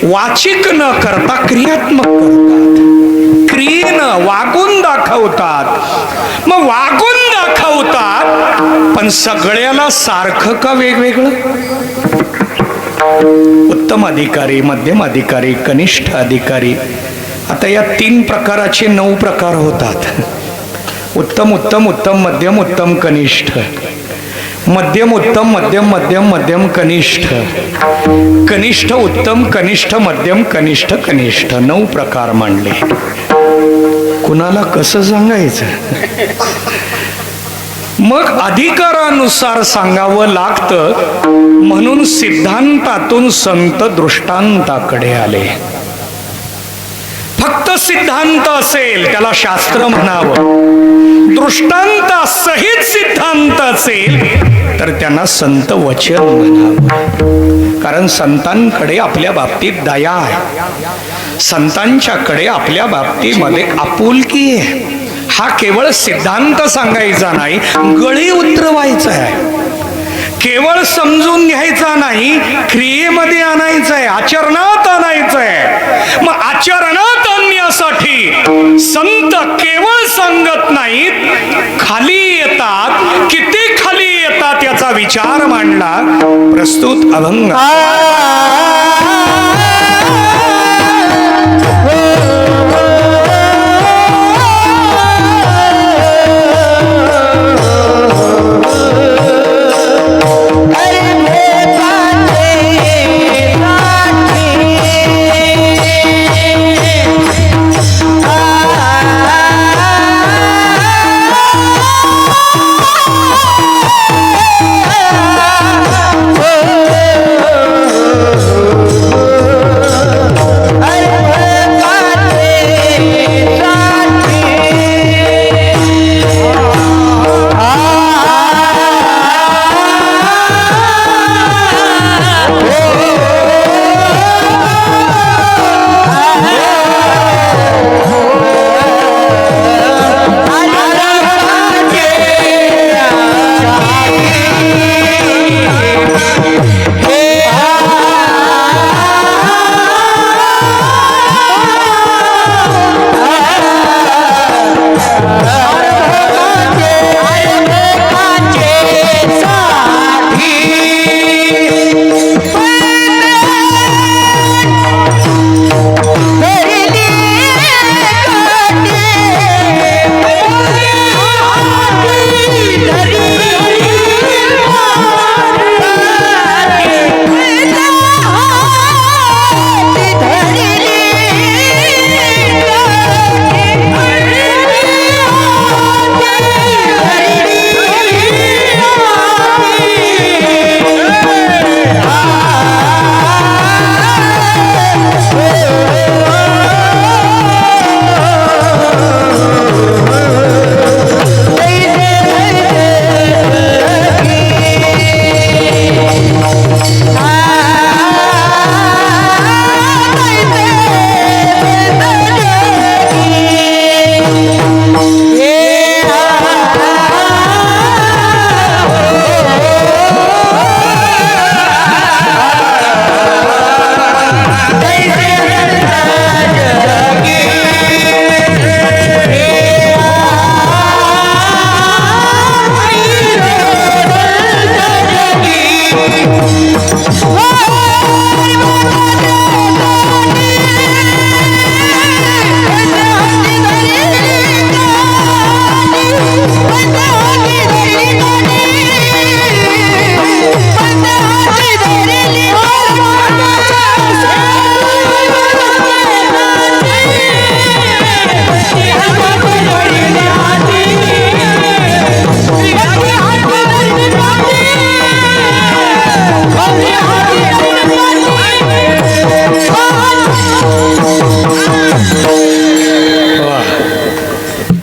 वाचिक न करता क्रियात्मक करतात, क्रियेनं वागून दाखवतात. मग वागून दाखवतात, पण सगळ्याला सारखं का वेगवेगळं? उत्तम अधिकारी, मध्यम अधिकारी, कनिष्ठ अधिकारी. आता या 3 प्रकाराचे 9 प्रकार होतात. उत्तम, उत्तम, उत्तम मध्यम, उत्तम कनिष्ठ, मध्यम उत्तम, मध्यम मध्यम, मध्यम कनिष्ठ, कनिष्ठ उत्तम, कनिष्ठ मध्यम, कनिष्ठ कनिष्ठ. 9 प्रकार मांडले. कुणाला कसं सांगायचं? मग अधिकारानुसार सांगावं लागतं. म्हणून सिद्धांतातून संत दृष्टांताकडे आले. फक्त सिद्धांत असेल त्याला शास्त्र म्हणावं, दृष्टांत सहित सिद्धांत असेल तर त्यांना संत वचन म्हणावं. कारण संतांकडे आपल्या बाबतीत दया आहे, संतांच्याकडे आपल्या बाबतीमध्ये आपुलकी आहे. हा केवळ सिद्धांत सांगायचा नाही, गळी उतरवायचा आहे. केवळ समजून घ्यायचा नाही, क्रियेमध्ये आणायचं आहे, आचरणात आणायचं आहे. मग आचरणात आणण्यासाठी संत केवळ सांगत नाहीत, खाली येतात. किती खाली येतात याचा विचार मांडला प्रस्तुत अभंग.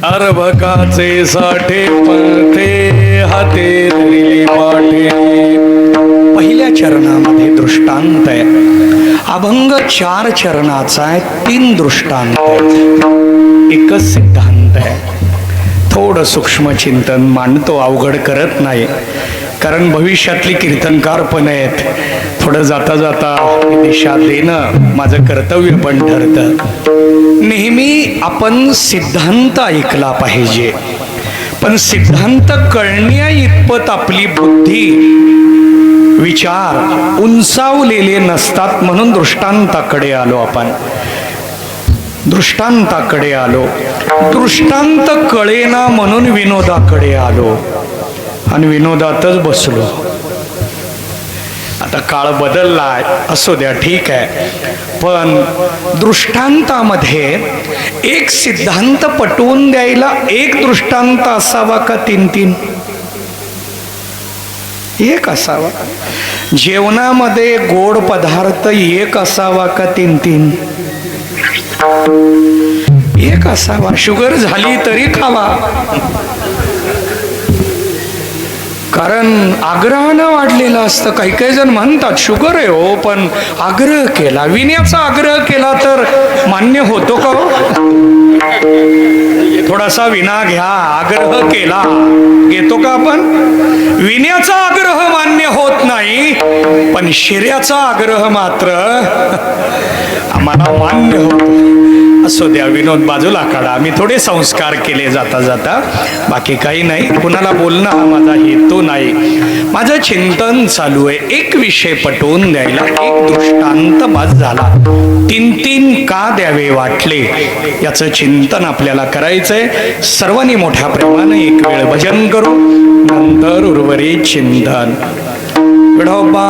अर्भकाचे साठे पळते हाते धरिली पाठे. पहिल्या चरणामध्ये दृष्टांत आहे. अभंग 4 चरणाचा आहे, 3 दृष्टांत आहे, एकच सिद्धांत आहे. थोडं सूक्ष्म चिंतन मांडतो, अवघड करत नाही, कारण भविष्यातली कीर्तनकार पण आहेत. थोडं जाता जाता दिशा देणं माझं कर्तव्य पण ठरतं. नेहमी आपण सिद्धांत ऐकला पाहिजे, पण सिद्धांत कळण्या इतपत आपली बुद्धी विचार उंचावलेले नसतात. म्हणून दृष्टांताकडे आलो आपण, दृष्टांताकडे आलो. दृष्टांत कळेना म्हणून विनोदाकडे आलो आणि विनोदातच बसलो. आता काळ बदललाय, असू द्या, ठीक आहे. पण दृष्टांतामध्ये एक सिद्धांत पटवून द्यायला एक दृष्टांत असावा का 3-3? एक असावा. जेवणामध्ये गोड पदार्थ एक असावा का 3-3? एक असावा, शुगर झाली तरी खावा, कारण आग्रहानं वाढलेलं असतं. काही काही जण म्हणतात शुगर आहे हो, पण आग्रह केला, विण्याचा आग्रह केला तर मान्य होतो का हो? थोडासा विना घ्या, आग्रह केला घेतो का आपण? विण्याचा आग्रह मान्य होत नाही, पण शिर्याचा आग्रह मात्र आम्हाला मान्य होतो. असो द्या, विनोद बाजूला काढा. आम्ही थोडे संस्कार केले जाता जाता, बाकी काही नाही. कुणाला बोलणं हा माझा हेतू नाही. माझं चिंतन चालू आहे. एक विषय पटवून द्यायला एक दृष्टांत बस झाला. 3 का द्यावे वाटले याचं चिंतन आपल्याला करायचंय. सर्वांनी मोठ्या प्रेमाने एक वेळ भजन करू, नंतर उर्वरित चिंतन. विठोबा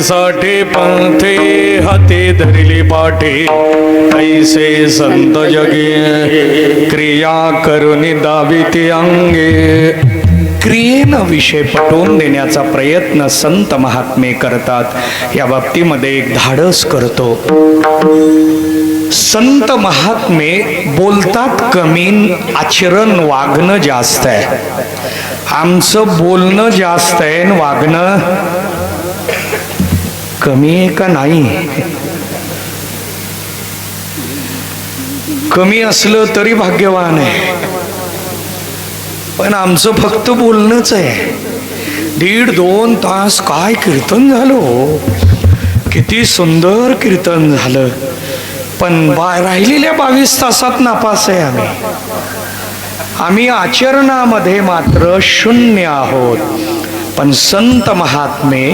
साठी पंथे हाते धरिले पाठे, ऐसे संत जगे क्रिया करुनी दाविते अंगे. क्रियेनं विषय पटवून देण्याचा प्रयत्न संत महात्मे करतात. या बाबतीमध्ये एक धाडस करतो. संत महात्मे बोलतात कमी, आचरण वागणं जास्त आहे. आमचं बोलणं जास्त आहे, वागणं कमी आहे का नाही? कमी असलं तरी भाग्यवान आहे, पण आमचं फक्त बोलणंच आहे. 1.5-2 तास काय कीर्तन झालं, किती सुंदर कीर्तन झालं, पण राहिलेल्या 22 तासात नापास आहे आम्ही आचरणामध्ये मात्र शून्य आहोत. पण संत महात्मे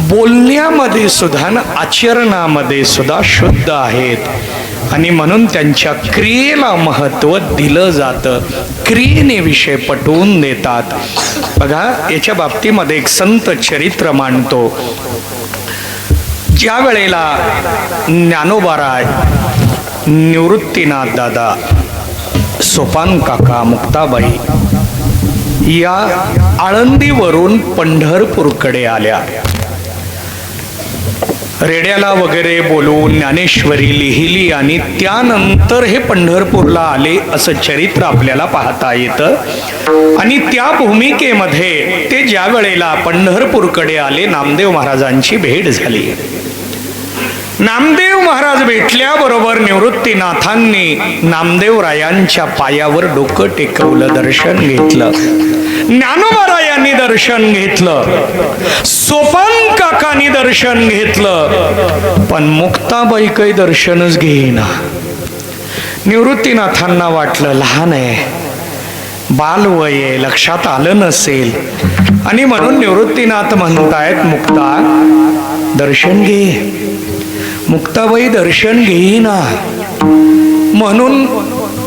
बोलण्यामध्ये सुद्धा आणि आचरणामध्ये सुद्धा शुद्ध आहेत, आणि म्हणून त्यांच्या क्रियेला महत्त्व दिलं जातं. क्रियेने विषय पटवून देतात. बघा, याच्या बाबतीमध्ये एक संत चरित्र मांडतो. ज्या वेळेला ज्ञानोबाराय, निवृत्तीनाथ दादा, सोपान काका, मुक्ताबाई या आळंदीवरून पंढरपूरकडे आल्या. रेड्याला वगैरे बोलवून ज्ञानेश्वरी लिहिली आणि त्यानंतर हे पंढरपूरला आले असं चरित्र आपल्याला पाहता येतं. आणि त्या भूमिकेमध्ये ते ज्या वेळेला पंढरपूरकडे आले, नामदेव महाराजांची भेट झाली. नामदेव महाराज भेटल्याबरोबर निवृत्तीनाथांनी नामदेवरायांच्या पायावर डोकं टेकवलं, दर्शन घेतलं. ज्ञानोबारायांनी दर्शन घेतलं, सोपान काकांनी दर्शन घेतलं, पण मुक्ताबाई काही दर्शनच घेईना. निवृत्तीनाथांना वाटलं लहान आहे, बालवय आहे, लक्षात आलं नसेल, आणि म्हणून निवृत्तीनाथ म्हणतायत मुक्ता दर्शन घे. मुक्ताबाई दर्शन घेईना. म्हणून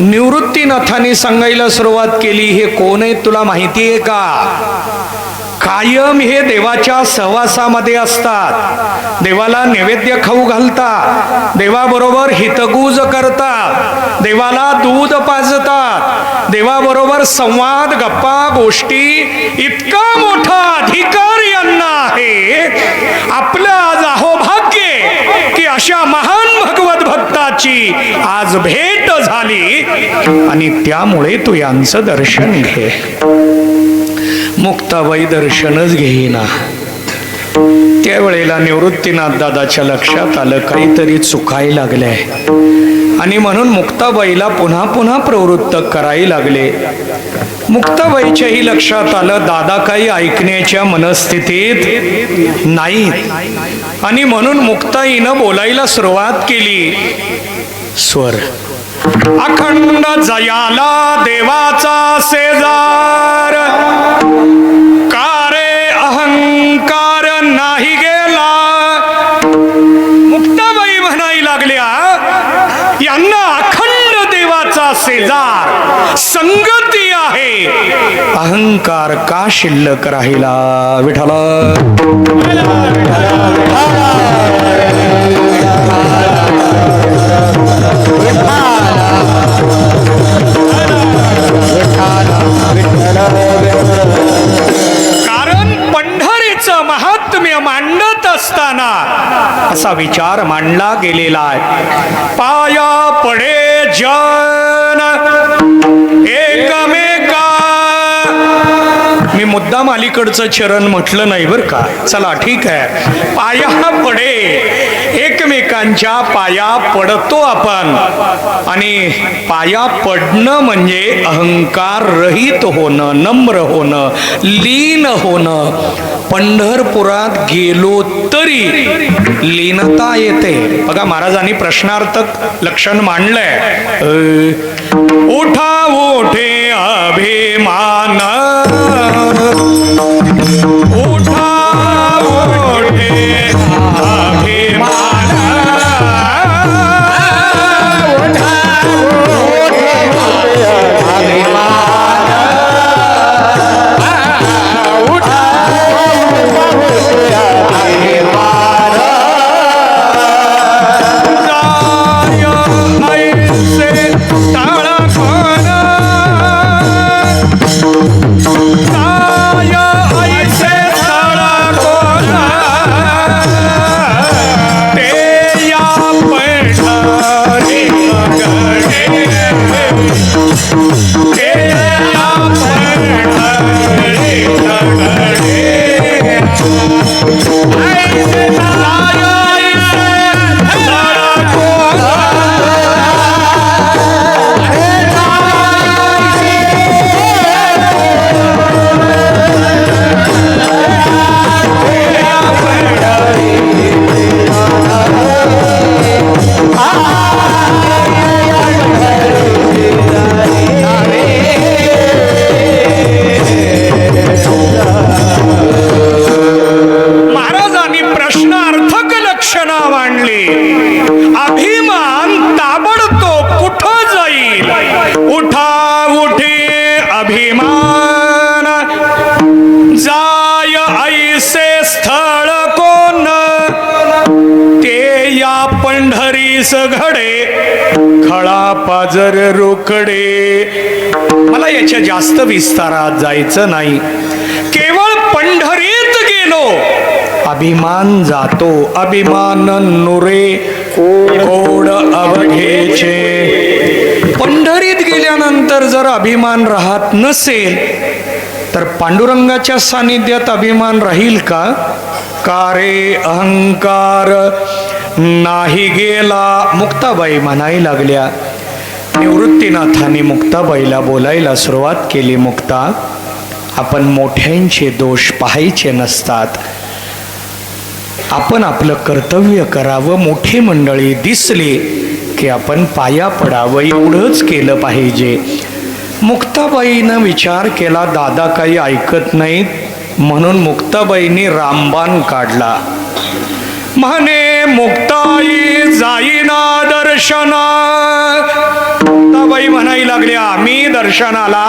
निवृत्तीनाथांनी सांगायला सुरुवात केली, हे कोण आहे तुला माहिती आहे का? कायम हे देवाच्या सहवासामध्ये असतात, देवाला नैवेद्य खाऊ घालतात, देवाबरोबर हितगुज करतात, देवाला दूध पाजतात, देवाबरोबर संवाद, गप्पा गोष्टी, इतका मोठा अधिकार यांना आहे. आपलं आज अहोभाग्य की अशा महान भगवत भक्ताची आज भेट झाली, आणि त्यामुळे तू यांचं दर्शन घे. मुक्ताबाई दर्शनच घेईना. त्यावेळेला निवृत्तीनाथ दादाच्या लक्षात आलं काहीतरी चुकायला लागलंय आणि म्हणून मुक्ताबाईला पुन्हा पुन्हा प्रवृत्त करायला लागले. मुक्ताबाईच्याही लक्षात आलं दादा काही ऐकण्याच्या मनस्थितीत नाही आणि म्हणून मुक्ताईनं बोलायला सुरुवात केली. स्वर अखंड जयाला देवाचा शेजार, कारे अहंकार नाही गेला. मुक्ताबाई म्हणायला लागल्या यांना अखंड देवाचा शेजार संगती आहे, अहंकार का शिल्लक राहिला. विठ्ठला कारण पंढरीचं महात्म्य मांडत असताना असा विचार मांडला गेलेला आहे. पाया पडे जन एकमेका. मी मुद्दाम अलीकडचं चरण म्हटलं नाही बरं का. चला ठीक आहे. पाया पडे एकमेकांच्या पाया पडतो आपण आणि पाया पडणं म्हणजे अहंकार रहित होणं, नम्र होणं, लीन होणं. पंढरपुरात गेलो तरी लीनता येते. बघा महाराजांनी प्रश्नार्थक लक्षण मांडलंय. उठा उठे अभिमान, उठा उठे अभिमान, घडे खळा पाजर रोकडे. मला याच्या जास्त विस्तारात जायचं नाही. केवळ पंढरीत गेलो अभिमान जातो. अभिमान नुरे कोड अवघेचे. पंढरीत गेल्यानंतर जर अभिमान राहत नसेल तर पांडुरंगाच्या सानिध्यात अभिमान राहील का. कारे अहंकार नाही गेला. मुक्ताबाई म्हणायला लागल्या. निवृत्तीनाथाने मुक्ताबाईला बोलायला सुरुवात केली. मुक्ता, आपण मोठ्यांचे दोष पाहायचे नसतात. आपण आपलं कर्तव्य करावं. मोठी मंडळी दिसली की आपण पाया पडावं, एवढंच केलं पाहिजे. मुक्ताबाईनं विचार केला दादा काही ऐकत नाहीत म्हणून मुक्ताबाईंनी रामबाण काढला. म्हणे मुक्ताई जाईना दर्शना. मुक्ताबाई म्हणायला लागल्या मी दर्शनाला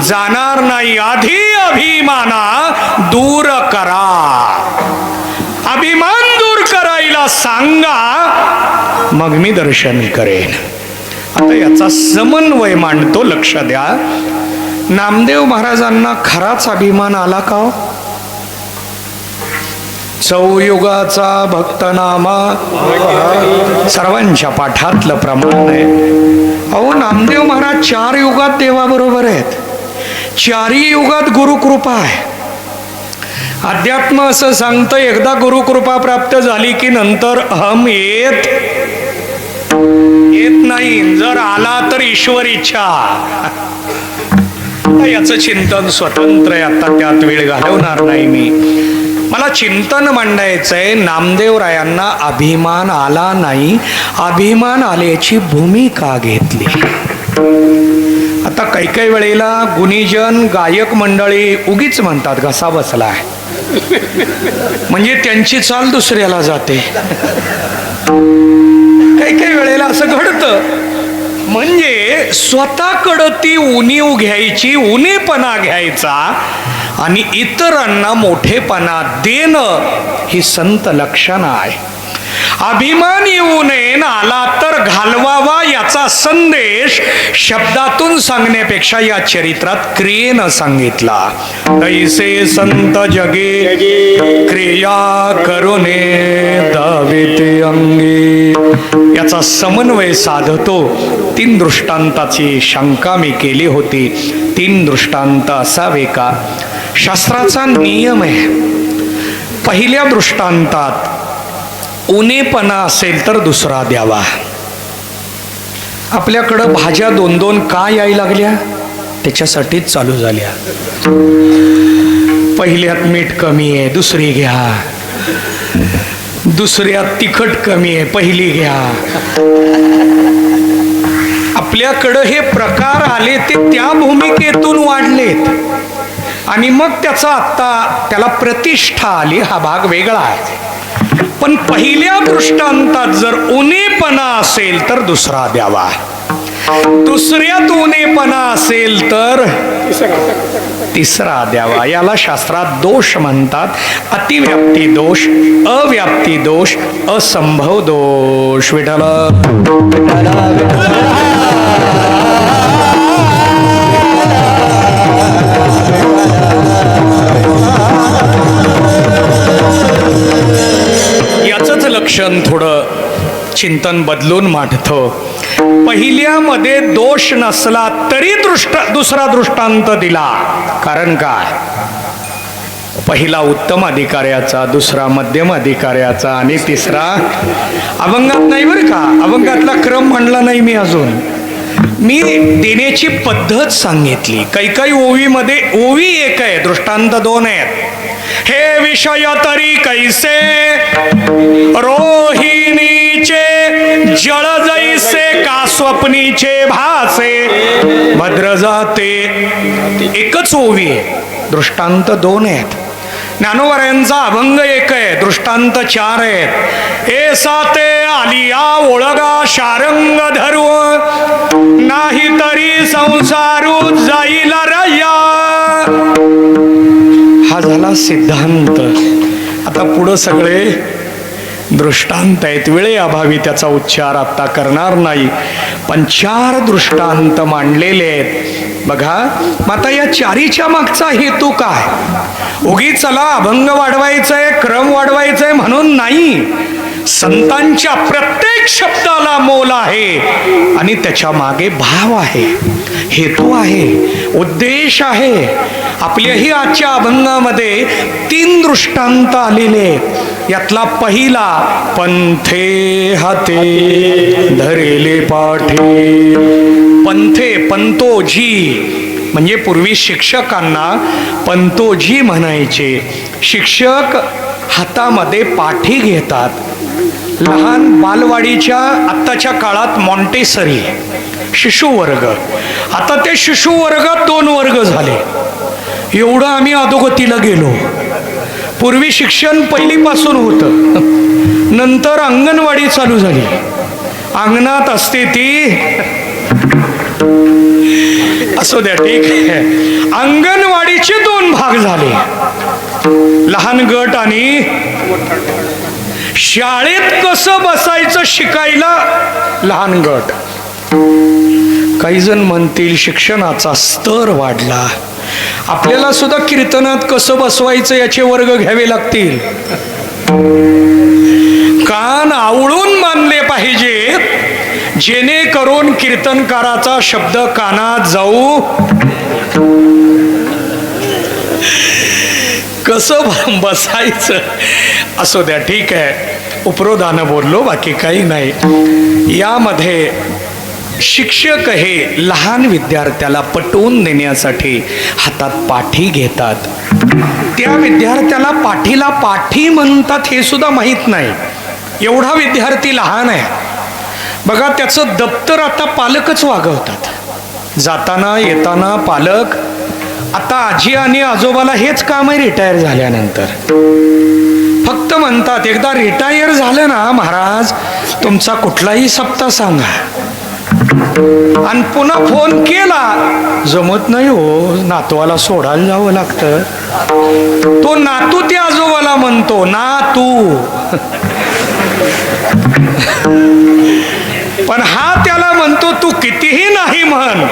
जाणार नाही. आधी अभिमाना दूर करा. अभिमान दूर करायला सांगा, मग मी दर्शन करेन. आता याचा समन्वय मांडतो. लक्ष द्या. नामदेव महाराजांना खराच अभिमान आला का हो? चौयुगाचा भक्तनामा सर्वांच्या पाठातलं प्रमाण आहे. अहो नामदेव महाराज 4 युगात देवाबरोबर आहेत. 4ही युगात गुरुकृपा आहे. अध्यात्म असं सांगतं, एकदा गुरुकृपा प्राप्त झाली की नंतर अहम येत नाही. जर आला तर ईश्वर इच्छा. याचं चिंतन स्वतंत्र आहे, आता त्यात वेळ घालवणार नाही मी. मला चिंतन मांडायचंय. नामदेवरायांना अभिमान आला नाही, अभिमान आल्याची भूमिका घेतली. आता काही काही वेळेला गुणीजन गायक मंडळी उगीच म्हणतात घसा बसलाय, म्हणजे त्यांची चाल दुसऱ्याला जाते. काही काही वेळेला असं घडतं. म्हणजे स्वतःकडं ती उणीव घ्यायची, उणेपणा घ्यायचा आणि इतरांना मोठेपणा देणं ही संत लक्षण आहे. अभिमान येऊ नये, आला तर घालवावा याचा संदेश शब्दातून सांगण्यापेक्षा या चरित्रात क्रियेनं सांगितला. ऐसे संत जगे क्रिया करुणे दाविते अंगी. याचा समन्वय साधतो. 3 दृष्टांताची शंका मी केली होती. 3 दृष्टांत असावे का? शास्त्राचा नियम आहे. पहिल्या दृष्टांतात उणेपणा असेल तर दुसरा द्यावा. आपल्याकडं भाज्या 2-2 का यायला लागल्या? त्याच्यासाठीच चालू झाल्या. पहिल्यात मीठ कमी आहे, दुसरी घ्या. दुसऱ्यात तिखट कमी आहे, पहिली घ्या. आपल्याकडं हे प्रकार आले ते त्या भूमिकेतून वाढलेत आणि मग त्याला प्रतिष्ठा आली. हा भाग वेगळा आहे. पण पहिल्या दृष्टांतात जर उणेपणा असेल तर दुसरा द्यावा, दुसऱ्यात उणेपणा असेल तर तिसरा द्यावा. याला शास्त्रात दोष म्हणतात. अतिव्याप्ती दोष, अव्याप्ती दोष, असंभव दोष. विठ्ठल याचंच लक्षण थोडं चिंतन बदलून मांडतो. पहिल्यामध्ये दोष नसला तरी दुसरा दृष्टांत दिला. कारण काय? पहिला उत्तम अधिकाऱ्याचा, दुसरा मध्यम अधिकाऱ्याचा आणि तिसरा अभंगात नाही बरं का. अभंगातला क्रम म्हणला नाही मी अजून. मी देण्याची पद्धत सांगितली. काही ओवीमध्ये ओवी एक आहे, दृष्टांत 2 आहेत. हे विषय तरी कैसे रोहिणीचे जळ जैसे का स्वप्नीचे भासे भद्र जाते. एकच ओवी आहे, दृष्टांत 2 आहेत. ज्ञानोबरायांचा अभंग एक आहे, दृष्टांत 4 आहेत. ए साते आलिया ओळगा शारंग धरू नाही तरी संसारू जाईल रया. हा झाला सिद्धांत. आता पुढं सगळे दृष्टांत आहेत. वेळेअभावी त्याचा उच्चार आता करणार नाही. पण 4 दृष्टांत मांडलेले आहेत. बघा आता या 4च्या मागचा हेतू काय? उगी चला अभंग वाढवायचंय, क्रम वाढवायचंय म्हणून नाही. संतांच्या प्रत्येक शब्दाला मोल आहे आणि त्याच्या मागे भाव आहे, हेतू आहे, उद्देश आहे. आपल्याही आजच्या अभंगामध्ये 3 दृष्टांत आलेले. यातला पहिला पंथे हाते धरेले पाठे. पंथे पंतोजी म्हणजे पूर्वी शिक्षकांना पंतोजी म्हणायचे. शिक्षक हातामध्ये पाठी घेतात. लहान बालवाडीच्या आत्ताच्या काळात मॉन्टेसरी शिशुवर्ग, आता ते शिशुवर्गात 2 वर्ग झाले. एवढं आम्ही अधोगतीला गेलो. पूर्वी शिक्षण पहिलीपासून होतं, नंतर अंगणवाडी चालू झाली. अंगणात असते ती, असू द्या ठीक आहे. अंगणवाडीचे 2 भाग झाले, लहान गट आणि शाळेत कसं बसायचं शिकायला लहान गट. काही जण म्हणतील शिक्षणाचा स्तर वाढला, आपल्याला सुद्धा कीर्तनात कसं बसवायचं याचे वर्ग घ्यावे लागतील. कान आवळून मानले पाहिजे जेणेकरून कीर्तनकाराचा शब्द कानात जाऊ. कसं बसायचं. असो द्या, ठीक आहे, उपरोधानं बोललो, बाकी काही नाही. यामध्ये शिक्षक हे लहान विद्यार्थ्याला पटवून देण्यासाठी हातात पाठी घेतात. त्या विद्यार्थ्याला पाठीला पाठी म्हणतात हे सुद्धा माहीत नाही, एवढा विद्यार्थी लहान आहे. बघा, त्याचं दप्तर आता पालकच वागवतात. जाताना येताना पालक. आता आजी आणि आजोबाला हेच काम आहे रिटायर झाल्यानंतर. फक्त म्हणतात, एकदा रिटायर झालं ना महाराज, तुमचा कुठलाही सप्ताह सांगा. आणि पुन्हा फोन केला, जमत नाही हो, नातवाला सोडायला जावं लागतं. तो नातू त्या आजोबाला म्हणतो, नातू. पण हा त्याला म्हणतो, तू कितीही नाही म्हण.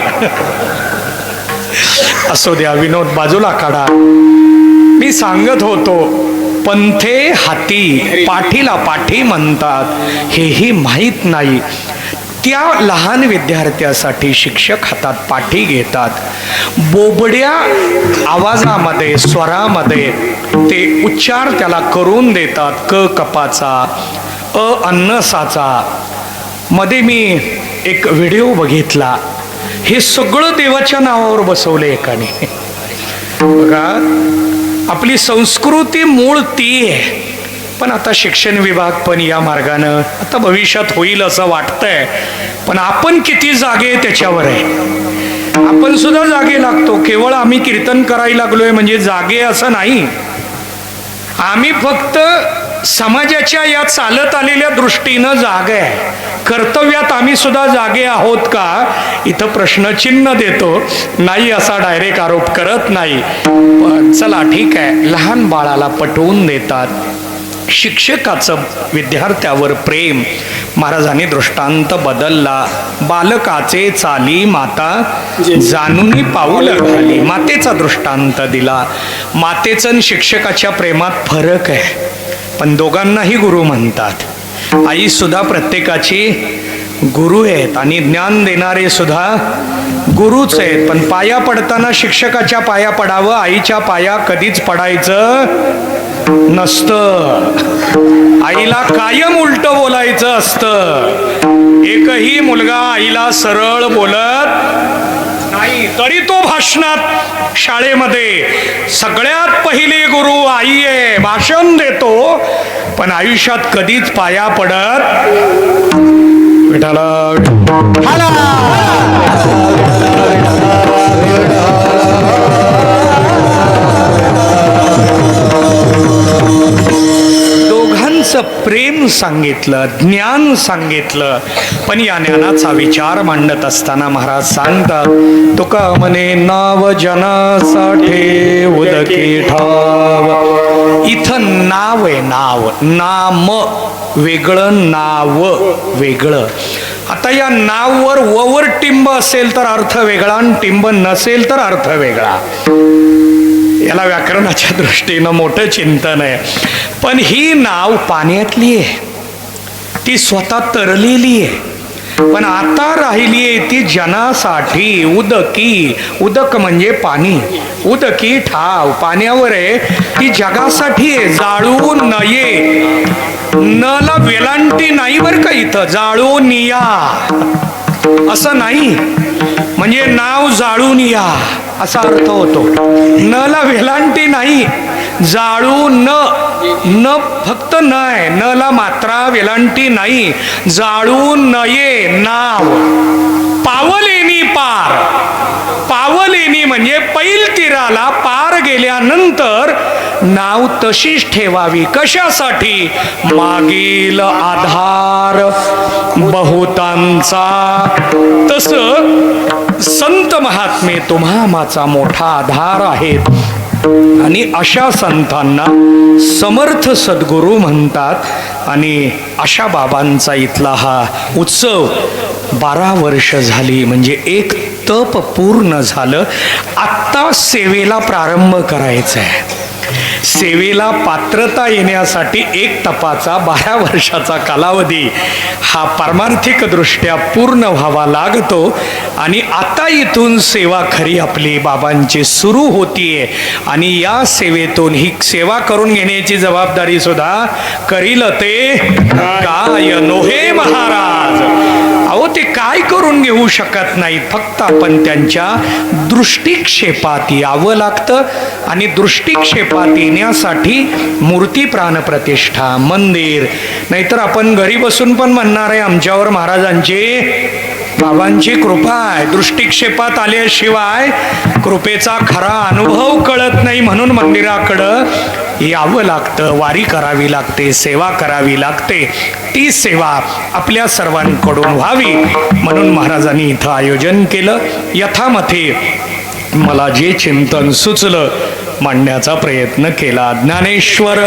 असो द्या, विनोद बाजूला काढा. मी सांगत होतो, पंथे हाती पाठीला पाठी म्हणतात हेही माहीत नाही. त्या लहान विद्यार्थ्यासाठी शिक्षक हातात पाठी घेतात. बोबड्या आवाजामध्ये, स्वरामध्ये ते उच्चार त्याला करून देतात. क कपाचा, अ अन्नसाचा. मध्ये मी एक व्हिडिओ बघितला, हे सगळं देवाच्या नावावर बसवलं एकाने. बघा, आपली संस्कृती मूळ ती आहे, पण आता शिक्षण विभाग पण या मार्गानं आता भविष्यात होईल असं वाटतंय. पण आपण किती जागे त्याच्यावर आहे. आपण सुद्धा जागे लागतो. केवळ आम्ही कीर्तन करायला लागलोय म्हणजे जागे असं नाही. आम्ही फक्त समाजाच्या या चालत आलेल्या दृष्टीनं जागे आहे. कर्तव्यात आम्ही सुद्धा जागे आहोत का, इथं प्रश्नचिन्ह देतो. नाही असा डायरेक्ट आरोप करत नाही, पण चला ठीक आहे. लहान बाळाला पटवून देतात. शिक्षकाचं विद्यार्थ्यावर प्रेम. महाराजांनी दृष्टांत बदलला. बालकाचे चाली माता जाणूनी पाऊल घाली. मातेचा दृष्टांत दिला. मातेचं आणि शिक्षकाच्या प्रेमात फरक आहे, पण दोघांनाही गुरु म्हणतात. आई सुद्धा प्रत्येकाची गुरु आहेत आणि ज्ञान देणारे सुद्धा गुरुच आहेत. पण पाया पडताना शिक्षकाच्या पाया पडावं, आईच्या पाया कधीच पडायचं नसतं. आईला कायम उलट बोलायचं असतं. एकही मुलगा आईला सरळ बोलत नाही, तरी तो भाषणात, शाळेमध्ये सगळ्यात पहिली गुरु आई आहे, भाषण देतो. पण आयुष्यात कधीच पाया पडत विठाला. प्रेम सांगितलं, ज्ञान सांगितलं. पण या ज्ञानाचा विचार मांडत असताना महाराज सांगतात, तुका म्हणे नाव जनासाठी उदकी ठाव. इथं नाव आहे, नाव. नाम वेगळं, नाव वेगळं. आता या नाववर ववर टिंब असेल तर अर्थ वेगळा, आणि टिंब नसेल तर अर्थ वेगळा. याला व्याकरणाच्या दृष्टीनं मोठं चिंतन आहे. पण ही नाव पाण्यातली आहे, ती स्वतः तरलेली आहे. पण आता राहिली आहे ती जनासाठी उदकी. उदक म्हणजे पाणी, उदकी ठाव, पाण्यावर आहे. ती जगासाठी आहे, जाळू नये. नला वेलांटी नाही बरं का इथं, जाळून या असं नाही. म्हणजे नाव जाळून या असा अर्थ होतो. नला वेलांटी नाही, जाळू न फक्त न आहे, नला मात्रा वेलांटी नाही. जाळू नये नाव. पावलेनी पार. पावलेनी म्हणजे पैल तीराला पार गेल्यानंतर नाव तशीच ठेवावी. कशासाठी? मागील आधार बहुतांचा. तसं संत महात्मे तुम्हा आमाचा मोठा आधार आहेत. आणि अशा संतांना समर्थ सद्गुरू म्हणतात. आणि अशा बाबांचा इथला हा उत्सव 12 वर्ष झाली, म्हणजे एक तप पूर्ण झालं. आत्ता सेवेला प्रारंभ करायचा आहे. सेवेला पात्रता येण्यासाठी 1 तपाचा 12 वर्षाचा कालावधी हा पारमार्थिक दृष्ट्या पूर्ण व्हावा लागतो आणि आता इथून सेवा खरी आपली बाबांची सुरू होतीये आणि या सेवेतून ही सेवा करून घेण्याची जबाबदारी सुद्धा करील ते काय नोहे महाराज. अहो ते काय करून घेऊ शकत नाहीत, फक्त आपण त्यांच्या दृष्टिक्षेपात यावं लागतं आणि दृष्टिक्षेपात येण्यासाठी मूर्ती प्राणप्रतिष्ठा मंदिर, नाहीतर आपण घरी बसून पण म्हणणार आहे आमच्यावर महाराजांची बाबांची कृपा आहे. दृष्टिक्षेपात आल्याशिवाय कृपेचा खरा अनुभव कळत नाही, म्हणून मंदिराकडं यावं लागतं, वारी करावी लागते, सेवा करावी लागते. ती सेवा आपल्या सर्वांकडून व्हावी म्हणून महाराजांनी इथं आयोजन केलं. यथामथे मला जे चिंतन सुचलं मांडण्याचा प्रयत्न केला. ज्ञानेश्वर